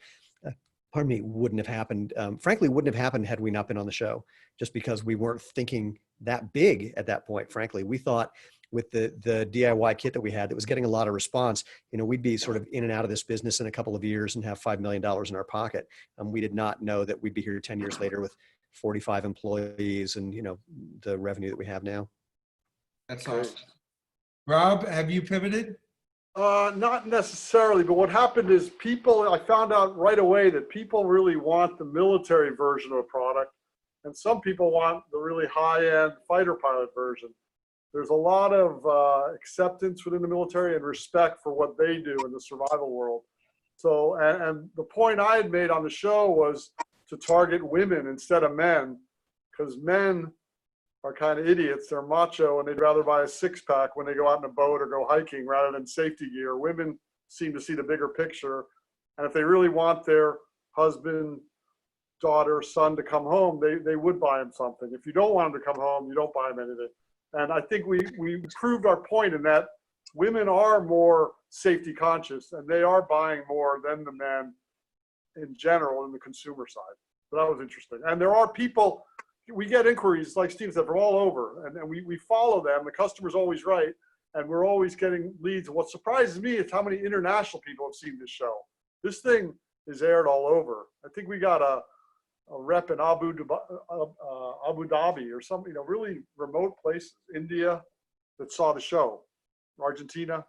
wouldn't have happened. Frankly, wouldn't have happened had we not been on the show, just because we weren't thinking that big at that point. Frankly, we thought with the DIY kit that we had that was getting a lot of response, we'd be sort of in and out of this business in a couple of years and have $5 million in our pocket. We did not know that we'd be here 10 years later with 45 employees and, the revenue that we have now. That's awesome. Rob, have you pivoted? Not necessarily, but what happened is I found out right away that people really want the military version of a product, and some people want the really high-end fighter pilot version. There's a lot of acceptance within the military and respect for what they do in the survival world. So, and the point I had made on the show was to target women instead of men, because men are kind of idiots. They're macho and they'd rather buy a six-pack when they go out in a boat or go hiking rather than safety gear. Women seem to see the bigger picture. And if they really want their husband, daughter, son to come home, they would buy them something. If you don't want them to come home, you don't buy them anything. And I think we proved our point in that women are more safety conscious and they are buying more than the men in general in the consumer side. So that was interesting. And there are people, we get inquiries, like Steve said, from all over, and we follow them. The customer's always right, and we're always getting leads. What surprises me is how many international people have seen this show. This thing is aired all over. I think we got a rep in Abu Dhabi or some, really remote places, India, that saw the show, Argentina.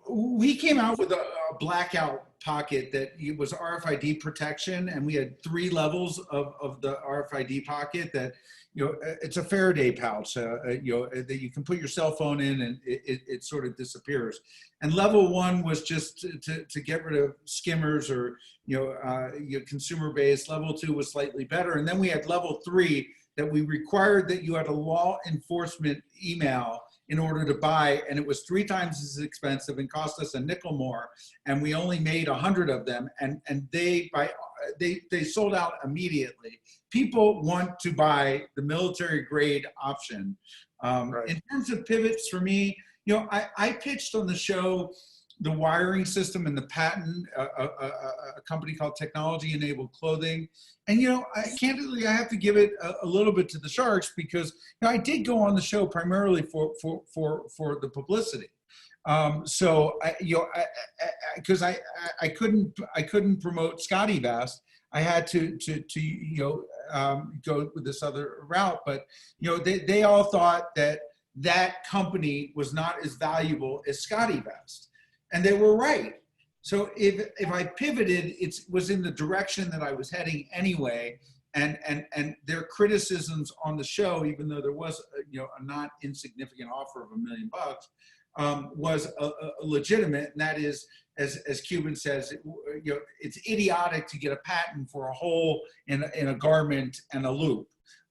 We came out with a blackout pocket that it was RFID protection, and we had 3 levels of the RFID pocket that, it's a Faraday pouch, that you can put your cell phone in and it sort of disappears. And level 1 was just to get rid of skimmers or, your consumer base. Level 2 was slightly better. And then we had level 3 that we required that you had a law enforcement email in order to buy, and it was 3 times as expensive and cost us a nickel more, and we only made 100 of them, and they sold out immediately. People want to buy the military grade option. Right. In terms of pivots for me, I pitched on the show the wiring system and the patent, a company called Technology Enabled Clothing. And, candidly, I have to give it a little bit to the Sharks because I did go on the show primarily for the publicity. So, because I couldn't promote SCOTTeVEST, I had to go with this other route. But, they all thought that company was not as valuable as SCOTTeVEST. And they were right. So if I pivoted, it was in the direction that I was heading anyway. And their criticisms on the show, even though there was a not insignificant offer of $1 million, was legitimate. And that is, as Cuban says, it's idiotic to get a patent for a hole in a garment and a loop.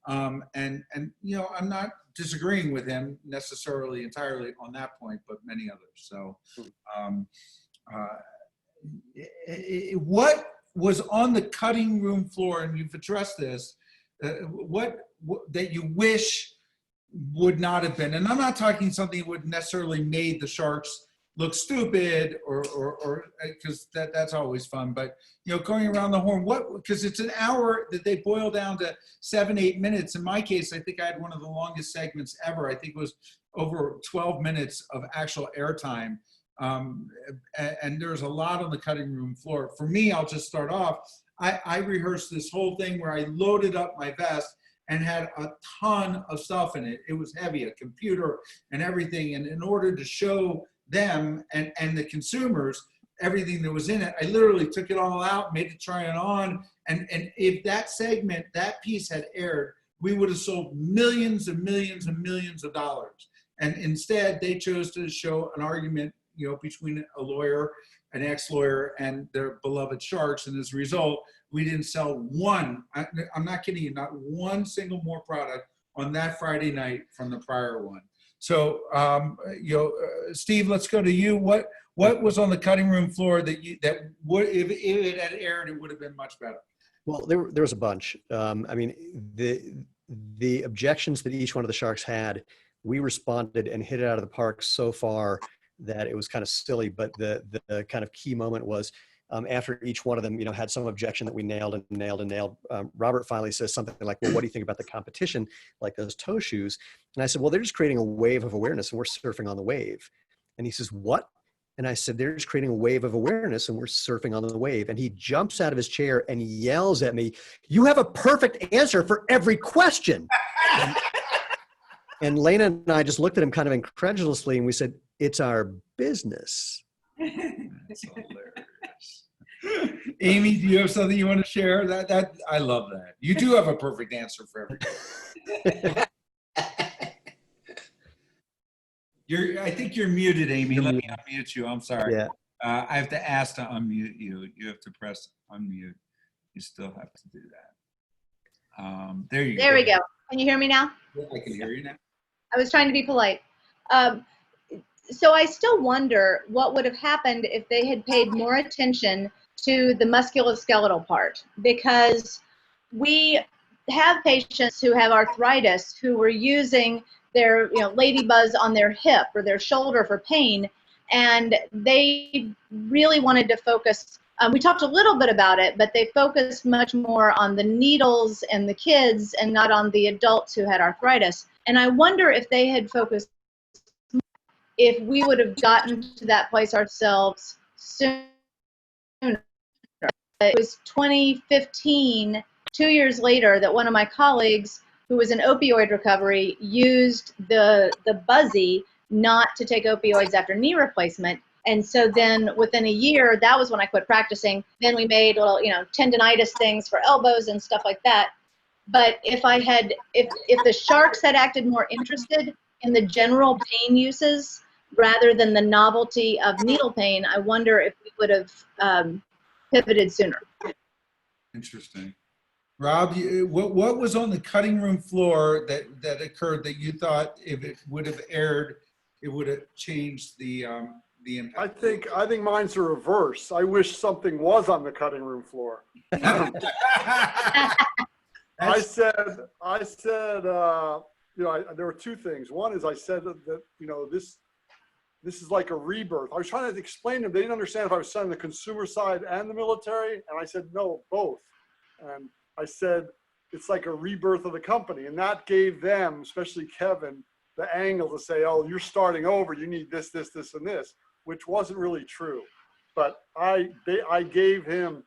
I'm not disagreeing with him necessarily entirely on that point, but many others. So what was on the cutting room floor, and you've addressed this, what that you wish would not have been, and I'm not talking something that would necessarily made the Sharks look stupid or because that's always fun, but going around the horn, because it's an hour that they boil down to 7-8 minutes. In my case, I think I had one of the longest segments ever. I think it was over 12 minutes of actual airtime. And there's a lot on the cutting room floor. For me, I'll just start off. I rehearsed this whole thing where I loaded up my vest and had a ton of stuff in it. It was heavy, a computer and everything. And in order to show them and the consumers everything that was in it, I literally took it all out, made it try it on. And if that segment, that piece had aired, we would have sold millions and millions and millions of dollars. And instead, they chose to show an argument, between a lawyer, an ex-lawyer, and their beloved Sharks. And as a result, we didn't sell one, I'm not kidding you, not one single more product on that Friday night from the prior one. So, Steve, let's go to you. What was on the cutting room floor that would, if it had aired, it would have been much better? Well, there was a bunch. I mean, the objections that each one of the Sharks had, we responded and hit it out of the park so far that it was kind of silly. But the kind of key moment was after each one of them, had some objection that we nailed. Robert finally says something like, well, what do you think about the competition, like those toe shoes? And I said, well, they're just creating a wave of awareness and we're surfing on the wave. And he says, what? And I said, they're just creating a wave of awareness and we're surfing on the wave. And he jumps out of his chair and yells at me, you have a perfect answer for every question. And Lena and I just looked at him kind of incredulously and we said, it's our business. That's hilarious. Amy, do you have something you want to share? That I love that. You do have a perfect answer for everything. I think you're muted, Amy. Let me unmute you. I'm sorry. Yeah. I have to ask to unmute you. You have to press unmute. You still have to do that. There you go. There we go. Can you hear me now? I can hear you now. I was trying to be polite. So I still wonder what would have happened if they had paid more attention to the musculoskeletal part, because we have patients who have arthritis who were using their ladybuzz on their hip or their shoulder for pain, and they really wanted to focus. We talked a little bit about it, but they focused much more on the needles and the kids and not on the adults who had arthritis. And I wonder if they had focused, if we would have gotten to that place ourselves sooner. It was 2015, 2 years later, that one of my colleagues who was in opioid recovery used the Buzzy not to take opioids after knee replacement. And so then within a year, that was when I quit practicing. Then we made little, tendonitis things for elbows and stuff like that. But if the Sharks had acted more interested in the general pain uses rather than the novelty of needle pain, I wonder if we would have pivoted sooner. Interesting. Rob, what was on the cutting room floor that occurred that you thought if it would have aired, it would have changed the I impact. think mine's a reverse. I wish something was on the cutting room floor. I said, there were two things. One is I said that this is like a rebirth. I was trying to explain to them. They didn't understand if I was selling the consumer side and the military. And I said, no, both. And I said, it's like a rebirth of the company. And that gave them, especially Kevin, the angle to say, oh, you're starting over. You need this, this, this, and this, which wasn't really true. But I gave him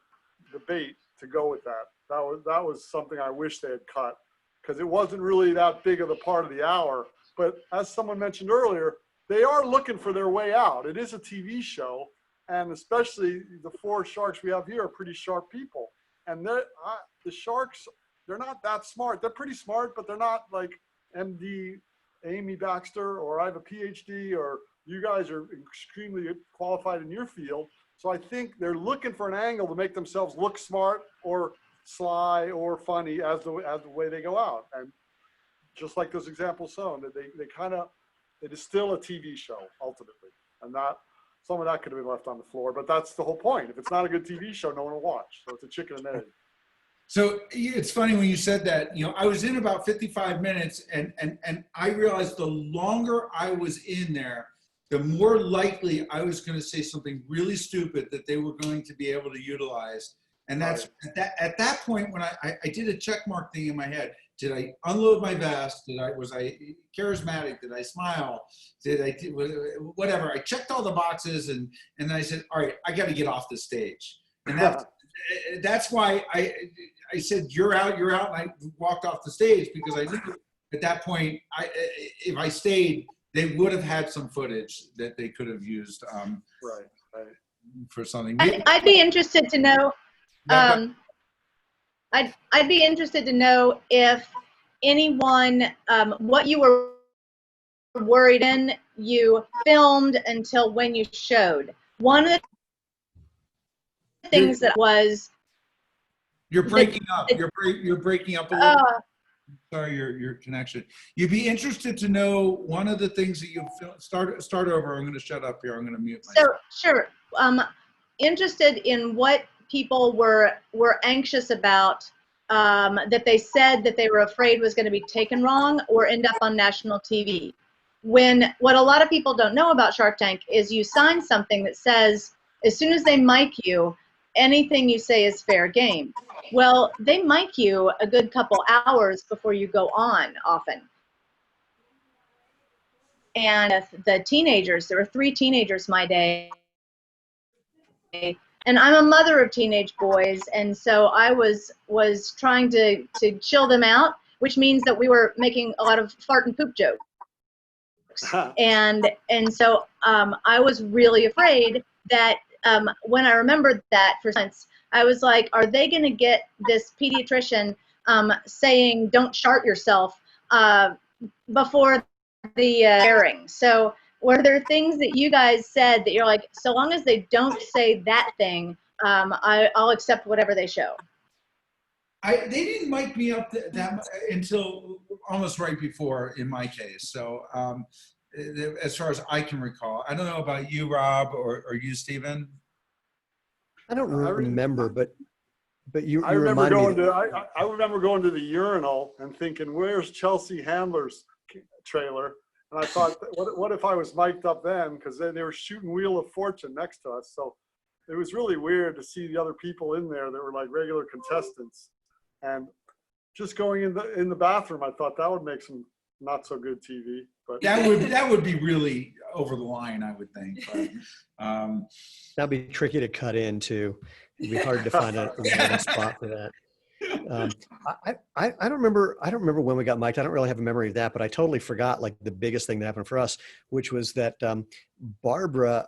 the bait to go with that. That was something I wish they had cut, because it wasn't really that big of a part of the hour. But as someone mentioned earlier, they are looking for their way out. It is a TV show, and especially the four sharks we have here are pretty sharp people. And the sharks, they're not that smart. They're pretty smart, but they're not like MD Amy Baxter, or I have a PhD, or you guys are extremely qualified in your field. So I think they're looking for an angle to make themselves look smart or sly or funny as the way they go out. And just like those examples shown, that it is still a TV show ultimately, and some of that could have been left on the floor, but that's the whole point. If it's not a good TV show, no one will watch. So it's a chicken and egg. So it's funny when you said that, I was in about 55 minutes and I realized the longer I was in there, the more likely I was going to say something really stupid that they were going to be able to utilize. And that's Right. at that point when I did a check mark thing in my head. Did I unload my vest? Was I charismatic? Did I smile? Whatever? I checked all the boxes and then I said, all right, I got to get off the stage. And that's why I said, you're out. And I walked off the stage, because I knew at that point, if I stayed, they would have had some footage that they could have used Right. for something. I'd be interested to know. I'd be interested to know if anyone, what you were worried in, you filmed until when you showed. One of the things that was. You're breaking up. You're breaking up a little. Sorry, your connection. You'd be interested to know one of the things that you start over. I'm going to shut up here. I'm going to mute myself. So sure. Interested in what people were anxious about, that they said that they were afraid was going to be taken wrong or end up on national TV. When what a lot of people don't know about Shark Tank is you sign something that says as soon as they mic you, anything you say is fair game. Well, they mic you a good couple hours before you go on often. And the teenagers, there were 3 teenagers my day, and I'm a mother of teenage boys, and so I was trying to chill them out, which means that we were making a lot of fart and poop jokes. And so I was really afraid that when I remembered that for instance, I was like, are they going to get this pediatrician saying don't shart yourself before the airing? So were there things that you guys said that you're like, so long as they don't say that thing, I'll accept whatever they show? They didn't mic me up until almost right before, in my case. So as far as I can recall, I don't know about you, Rob, or you, Stephen. I don't remember, but you I remember reminded me. I remember going to the urinal and thinking, where's Chelsea Handler's trailer? And I thought, what if I was mic'd up then? Because then they were shooting Wheel of Fortune next to us. So it was really weird to see the other people in there that were like regular contestants. And just going in the bathroom, I thought that would make some not so good TV. But that would be really over the line, I would think. But, That'd be tricky to cut in too. It'd be hard to find a spot for that. I don't remember when we got mic'd. I don't really have a memory of that, but I totally forgot like the biggest thing that happened for us, which was that Barbara,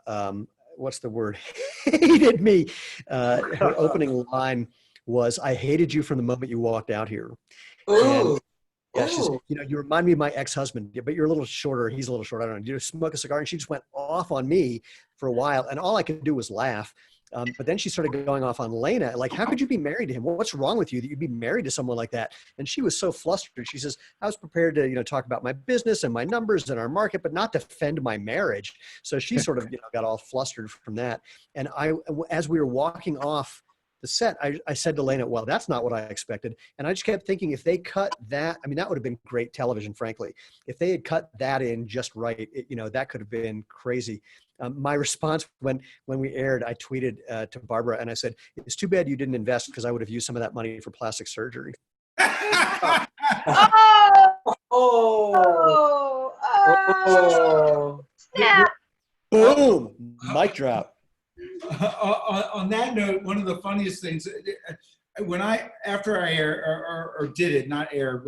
what's the word? Hated me. Her opening line was, "I hated you from the moment you walked out here." And, yeah, she's, you remind me of my ex-husband, but you're a little shorter. He's a little shorter. I don't know. Do you smoke a cigar? And she just went off on me for a while, and all I could do was laugh. But then she started going off on Lena, like, how could you be married to him? What's wrong with you that you'd be married to someone like that? And she was so flustered. She says, I was prepared to, talk about my business and my numbers and our market, but not defend my marriage. So she sort of, got all flustered from that. And as we were walking off the set, I said to Lena, well, that's not what I expected. And I just kept thinking, if they cut that, I mean, that would have been great television, frankly. If they had cut that in just right, that could have been crazy. My response when we aired, I tweeted to Barbara and I said, it's too bad you didn't invest, because I would have used some of that money for plastic surgery. Oh, Oh. oh, snap. Boom, mic drop. On that note, one of the funniest things, when after I air or did it, not air,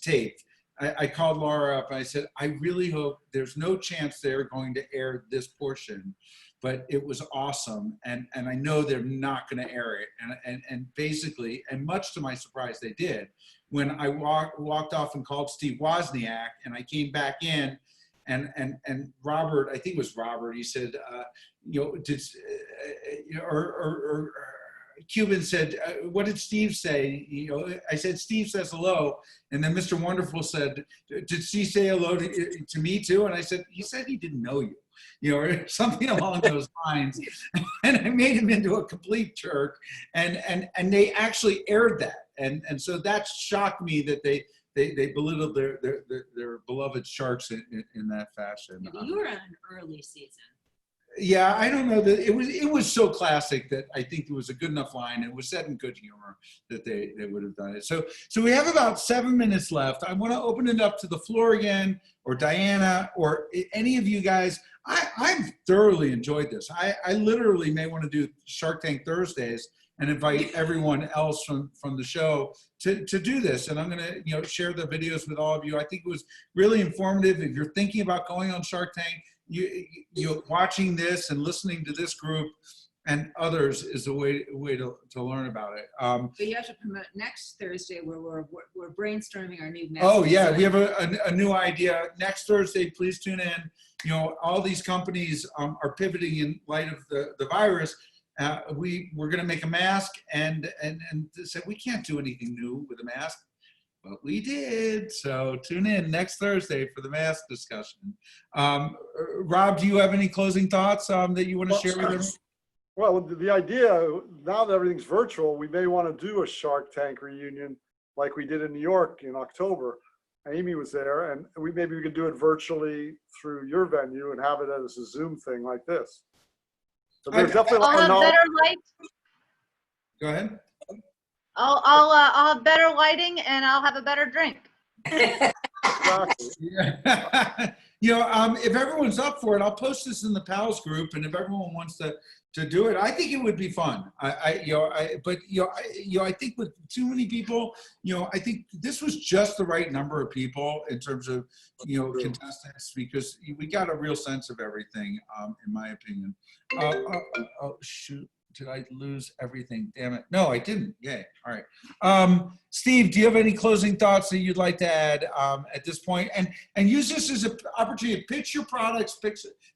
taped, I called Laura up and I said, I really hope there's no chance they're going to air this portion, but it was awesome. And I know they're not going to air it. And basically, and much to my surprise, they did. When I walked off and called Steve Wozniak and I came back in, and Robert, I think it was Robert, he said, Cuban said, what did Steve say? I said, Steve says hello. And then Mr. Wonderful said, did Steve say hello to me too? And I said, he said he didn't know you, or something along those lines. And I made him into a complete jerk. And they actually aired that. And so that shocked me that they belittled their beloved sharks in that fashion. You were on an early season. Yeah, I don't know that it was so classic that I think it was a good enough line. It was said in good humor that they would have done it. So we have about 7 minutes left. I want to open it up to the floor again, or Diana, or any of you guys. I've thoroughly enjoyed this. I literally may want to do Shark Tank Thursdays and invite everyone else from the show to do this. And I'm going to share the videos with all of you. I think it was really informative. If you're thinking about going on Shark Tank, you watching this and listening to this group and others is a way to learn about it. But you have to promote next Thursday, where we're brainstorming our new. Oh yeah, we have a new idea next Thursday. Please tune in. All these companies are pivoting in light of the virus. We're going to make a mask and said we can't do anything new with a mask, but we did. So tune in next Thursday for the mask discussion. Rob, do you have any closing thoughts that you want to share with everyone? Well, the idea, now that everything's virtual, we may want to do a Shark Tank reunion like we did in New York in October. Amy was there, and maybe we could do it virtually through your venue and have it as a Zoom thing like this. So there's definitely I'll have better light. Go ahead. I'll have better lighting and I'll have a better drink. Exactly. Yeah. If everyone's up for it, I'll post this in the pals group, and if everyone wants to do it, I think it would be fun. I think with too many people, I think this was just the right number of people in terms of, contestants, because we got a real sense of everything, in my opinion. Oh, shoot. Did I lose everything? Damn it. No, I didn't. Yay. All right. Steve, do you have any closing thoughts that you'd like to add at this point? And use this as an opportunity to pitch your products,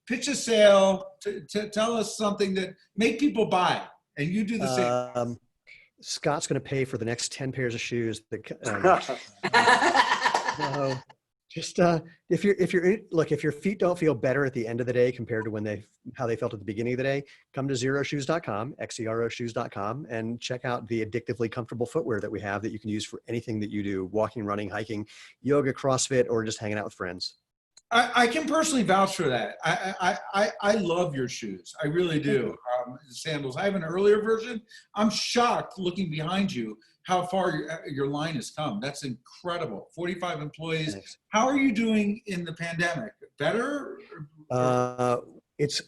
pitch a sale, to tell us something that make people buy. And you do the same. Scott's going to pay for the next 10 pairs of shoes. No. Just if your feet don't feel better at the end of the day compared to how they felt at the beginning of the day, come to xeroshoes.com, xeroshoes.com, and check out the addictively comfortable footwear that we have that you can use for anything that you do: walking, running, hiking, yoga, CrossFit, or just hanging out with friends. I can personally vouch for that. I love your shoes. I really do. Sandals. I have an earlier version. I'm shocked looking behind you how far your line has come. That's incredible. 45 employees. Thanks. How are you doing in the pandemic? Better?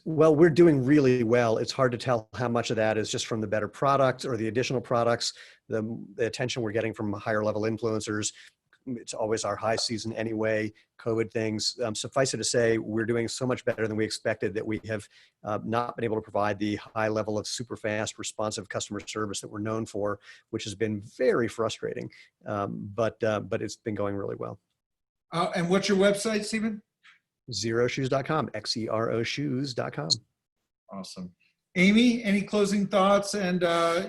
We're doing really well. It's hard to tell how much of that is just from the better product or the additional products, the attention we're getting from higher level influencers. It's always our high season anyway, COVID things. Suffice it to say, we're doing so much better than we expected that we have not been able to provide the high level of super fast, responsive customer service that we're known for, which has been very frustrating. But it's been going really well. And what's your website, Stephen? Xeroshoes.com, xeroshoes.com. Awesome. Amy, any closing thoughts? And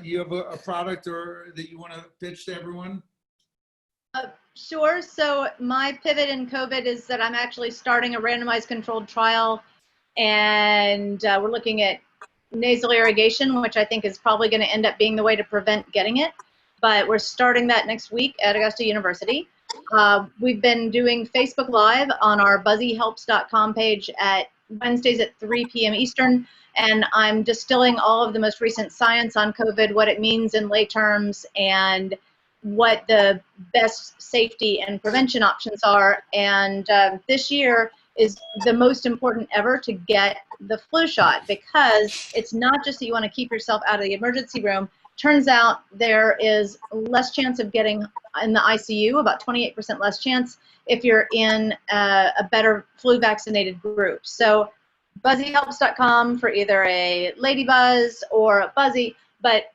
you have a product or that you want to pitch to everyone? Sure. So my pivot in COVID is that I'm actually starting a randomized controlled trial, and we're looking at nasal irrigation, which I think is probably going to end up being the way to prevent getting it. But we're starting that next week at Augusta University. We've been doing Facebook Live on our buzzyhelps.com page at Wednesdays at 3 p.m. Eastern, and I'm distilling all of the most recent science on COVID, what it means in lay terms, and what the best safety and prevention options are. And this year is the most important ever to get the flu shot, because it's not just that you want to keep yourself out of the emergency room. Turns out there is less chance of getting in the ICU, about 28% less chance if you're in a better flu vaccinated group. So buzzyhelps.com for either a lady buzz or a buzzy, but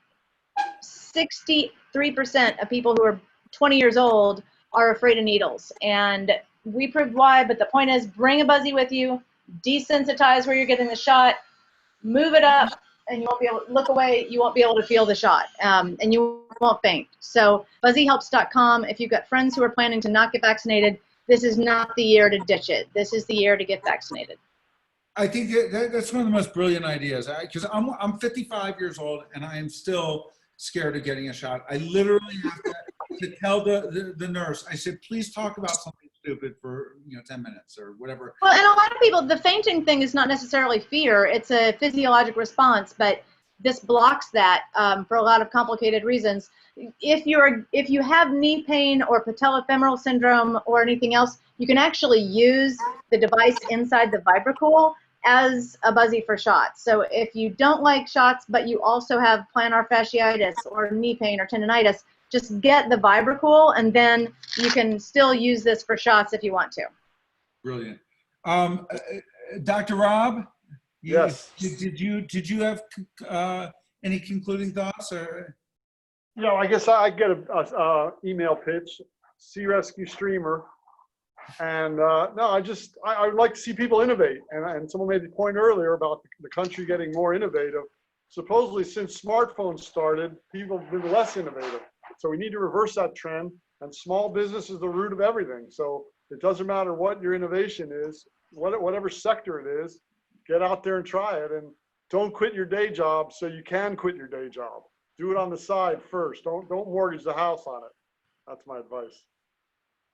63% of people who are 20 years old are afraid of needles. And we proved why, but the point is, bring a buzzy with you, desensitize where you're getting the shot, move it up, and you won't be able to look away, you won't be able to feel the shot, and you won't faint. So buzzyhelps.com, if you've got friends who are planning to not get vaccinated, this is not the year to ditch it. This is the year to get vaccinated. I think that's one of the most brilliant ideas, because I'm 55 years old and I am still scared of getting a shot. I literally have to tell the nurse, I said, please talk about something stupid for 10 minutes or whatever. Well, and a lot of people, the fainting thing is not necessarily fear. It's a physiologic response, but this blocks that for a lot of complicated reasons. If you have knee pain or patellofemoral syndrome or anything else, you can actually use the device inside the Vibracool as a buzzy for shots. So if you don't like shots, but you also have plantar fasciitis or knee pain or tendonitis, just get the Vibracool, and then you can still use this for shots if you want to. Brilliant. Dr. Rob? Yes. Did you have any concluding thoughts? Or? I guess I get a email pitch, Sea Rescue Streamer. And no, I would like to see people innovate. And someone made the point earlier about the country getting more innovative. Supposedly, since smartphones started, people have been less innovative. So we need to reverse that trend. And small business is the root of everything. So it doesn't matter what your innovation is, whatever sector it is, get out there and try it. And don't quit your day job so you can quit your day job. Do it on the side first. Don't mortgage the house on it. That's my advice.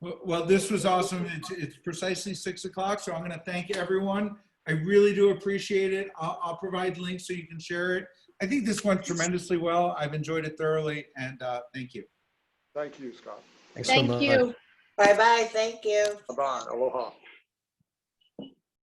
Well, this was awesome. It's precisely 6 o'clock, so I'm going to thank everyone. I really do appreciate it. I'll provide links so you can share it. I think this went tremendously well. I've enjoyed it thoroughly, and thank you. Thank you, Scott. Thanks so Thank much. you. Bye-bye, thank you. Bye-bye. Aloha.